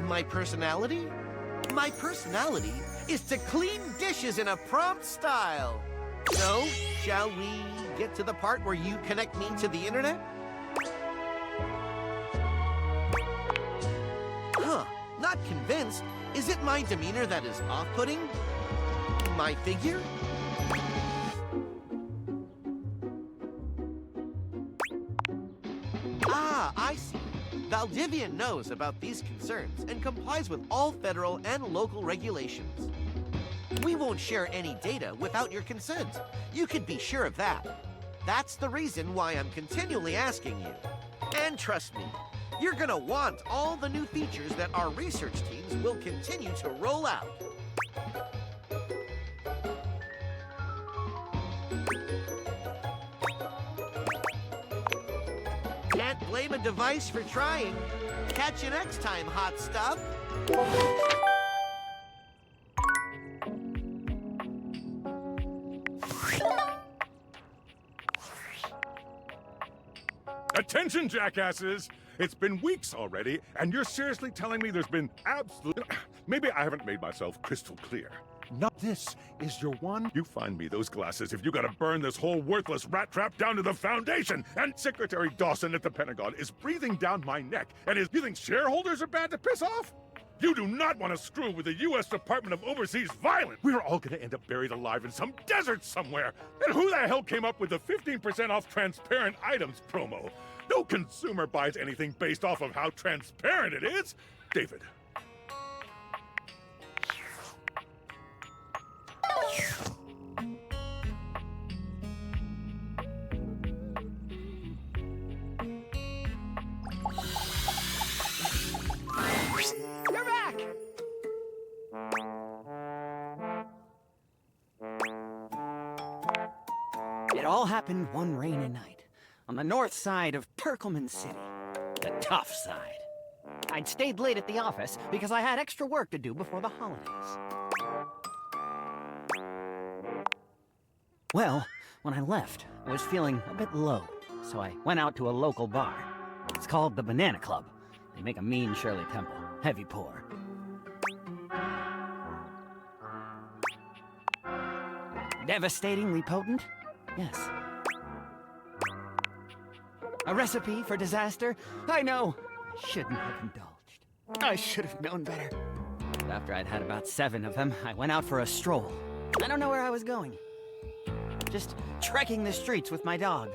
My personality? My personality is to clean dishes in a prompt style. So, shall we get to the part where you connect me to the internet? Huh, not convinced. Is it my demeanor that is off-putting? My figure? Ah, I see. Valdivian knows about these concerns and complies with all federal and local regulations. We won't share any data without your consent. You can be sure of that. That's the reason why I'm continually asking you. And trust me, you're gonna want all the new features that our research teams will continue to roll out. Can't blame a device for trying. Catch you next time, hot stuff. Attention, jackasses! It's been weeks already, and you're seriously telling me there's been absolute... Maybe I haven't made myself crystal clear. Not this is your one. You find me those glasses if you gotta burn this whole worthless rat trap down to the foundation. And Secretary Dawson at the Pentagon is breathing down my neck. And you think shareholders are bad to piss off? You do not want to screw with the U.S. Department of Overseas Violence. We're all gonna end up buried alive in some desert somewhere. And who the hell came up with the 15% off transparent items promo? No consumer buys anything based off of how transparent it is. David. You're back! It all happened one rainy night on the north side of Perkleman City. The tough side. I'd stayed late at the office because I had extra work to do before the holidays. Well, when I left, I was feeling a bit low, so I went out to a local bar. It's called the Banana Club. They make a mean Shirley Temple, heavy pour. Devastatingly potent? Yes. A recipe for disaster? I know. I shouldn't have indulged. I should have known better. After I'd had about 7 of them, I went out for a stroll. I don't know where I was going. Just trekking the streets with my dog.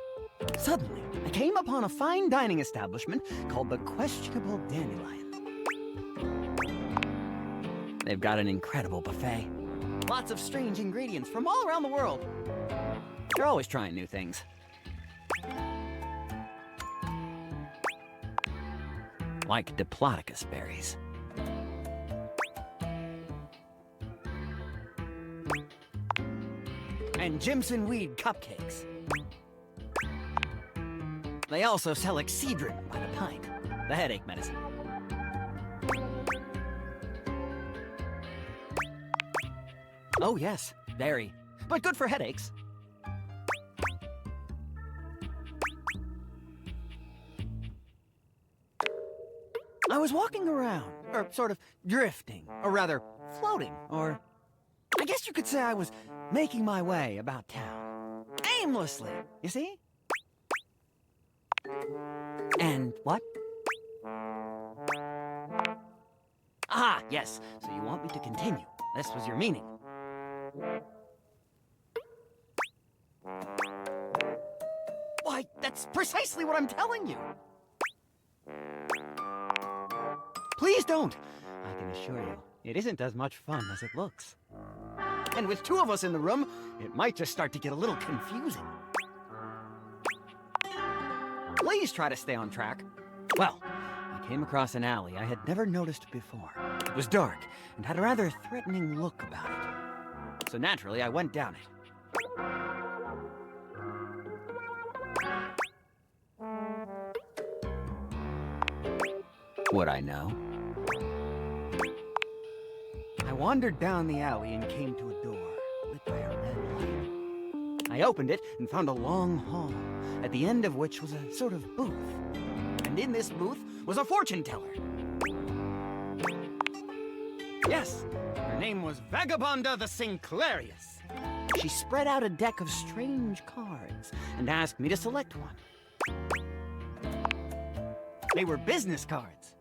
Suddenly, I came upon a fine dining establishment called the Questionable Dandelion. They've got an incredible buffet. Lots of strange ingredients from all around the world. They're always trying new things. Like Diplodocus berries. And Jimson weed cupcakes. They also sell Excedrin by the pint, the headache medicine. Oh yes, very. But good for headaches. I was walking around, or sort of drifting, or rather, floating, or... I guess you could say I was making my way about town. Aimlessly, you see? And what? Ah, yes. So you want me to continue. This was your meaning. Why, that's precisely what I'm telling you. Please don't. I can assure you, it isn't as much fun as it looks. And with 2 of us in the room, it might just start to get a little confusing. Please try to stay on track. Well, I came across an alley I had never noticed before. It was dark and had a rather threatening look about it. So naturally, I went down it. Would I know? I wandered down the alley and came to a door, lit by a red light. I opened it and found a long hall, at the end of which was a sort of booth. And in this booth was a fortune teller. Yes, her name was Vagabonda the Sinclairius. She spread out a deck of strange cards and asked me to select one. They were business cards.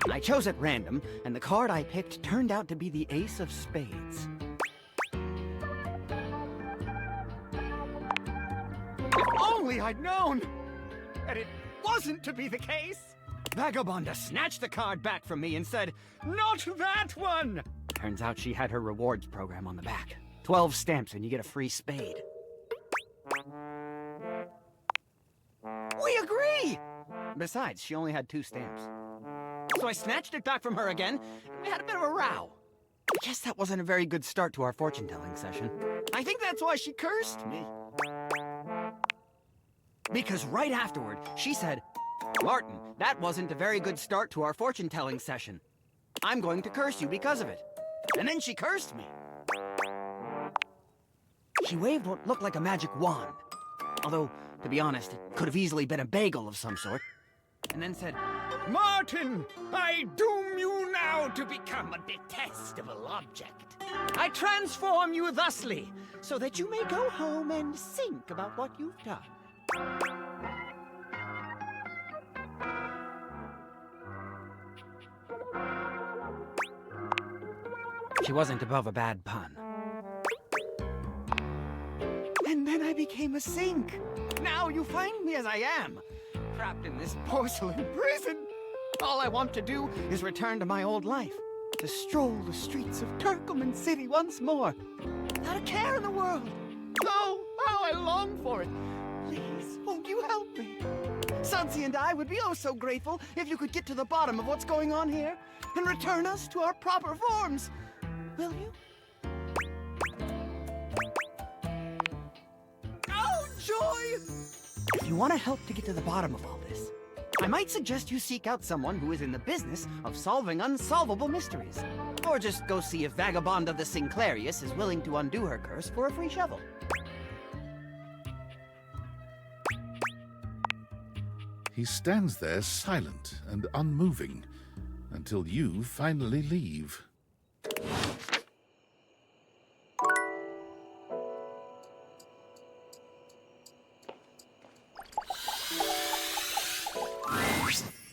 I chose at random, and the card I picked turned out to be the Ace of Spades. If only I'd known that it wasn't to be the case! Vagabonda snatched the card back from me and said, "Not that one!" Turns out she had her rewards program on the back. 12 stamps and you get a free spade. We agree! Besides, she only had 2 stamps. So I snatched it back from her again, and we had a bit of a row. I guess that wasn't a very good start to our fortune-telling session. I think that's why she cursed me. Because right afterward, she said, "Martin, that wasn't a very good start to our fortune-telling session. I'm going to curse you because of it." And then she cursed me. She waved what looked like a magic wand. Although, to be honest, it could have easily been a bagel of some sort. And then said, "Martin, I doom you now to become a detestable object. I transform you thusly, so that you may go home and think about what you've done." She wasn't above a bad pun. And then I became a sink. Now you find me as I am, trapped in this porcelain prison. All I want to do is return to my old life, to stroll the streets of Turkleman City once more, without a care in the world. Oh, how I long for it. Please, won't you help me? Sudsy and I would be oh so grateful if you could get to the bottom of what's going on here and return us to our proper forms. Will you? Oh, joy! If you want to help to get to the bottom of all this, I might suggest you seek out someone who is in the business of solving unsolvable mysteries. Or just go see if Vagabonda the Sinclairius is willing to undo her curse for a free shovel. He stands there silent and unmoving until you finally leave.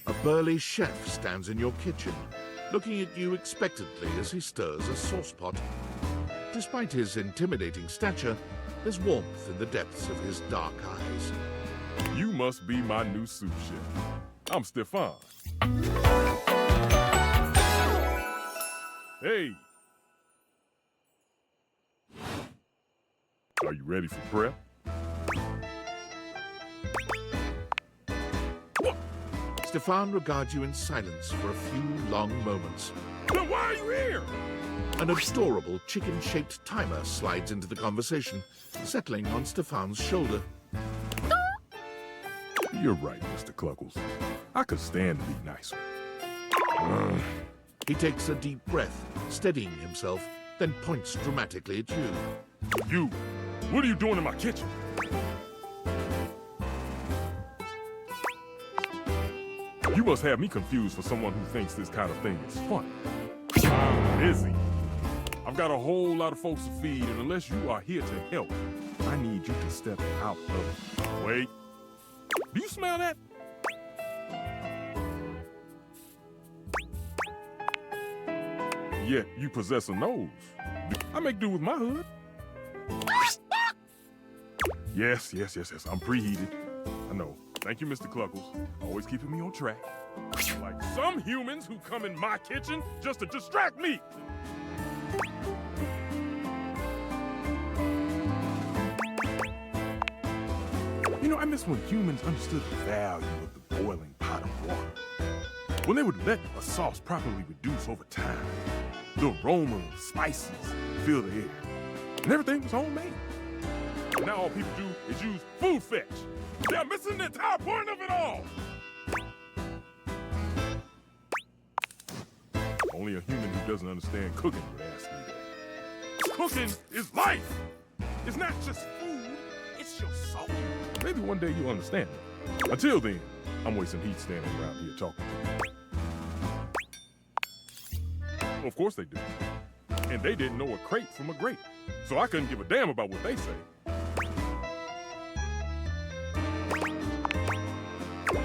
A burly chef stands in your kitchen, looking at you expectantly as he stirs a saucepot. Despite his intimidating stature, there's warmth in the depths of his dark eyes. You must be my new sous chef. I'm Stefan. Hey! Are you ready for prep? Stefan regards you in silence for a few long moments. Then why are you here? An adorable chicken-shaped timer slides into the conversation, settling on Stefan's shoulder. You're right, Mr. Cluckles. I could stand to be nicer. He takes a deep breath, steadying himself, then points dramatically at you. You! What are you doing in my kitchen? You must have me confused for someone who thinks this kind of thing is fun. I'm busy. I've got a whole lot of folks to feed, and unless you are here to help, I need you to step out of it. Wait. Do you smell that? Yet you possess a nose. I make do with my hood. Yes. I'm preheated. I know. Thank you, Mr. Cluckles. Always keeping me on track. Like some humans who come in my kitchen just to distract me. You know, I miss when humans understood the value of the boiling pot of water. When they would let a sauce properly reduce over time. The aroma of spices fill the air. And everything was homemade. And now all people do is use food fetch. They're missing the entire point of it all. Only a human who doesn't understand cooking would ask me that. Cooking is life. It's not just food, it's your soul. Maybe one day you'll understand it. Until then, I'm wasting heat standing around here talking to you. Of course they do. And they didn't know a crate from a grape. So I couldn't give a damn about what they say.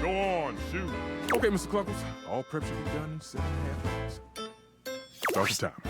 Go on, shoot. Okay, Mr. Cluckles. All prep should be done in 7.5 minutes. Start the time.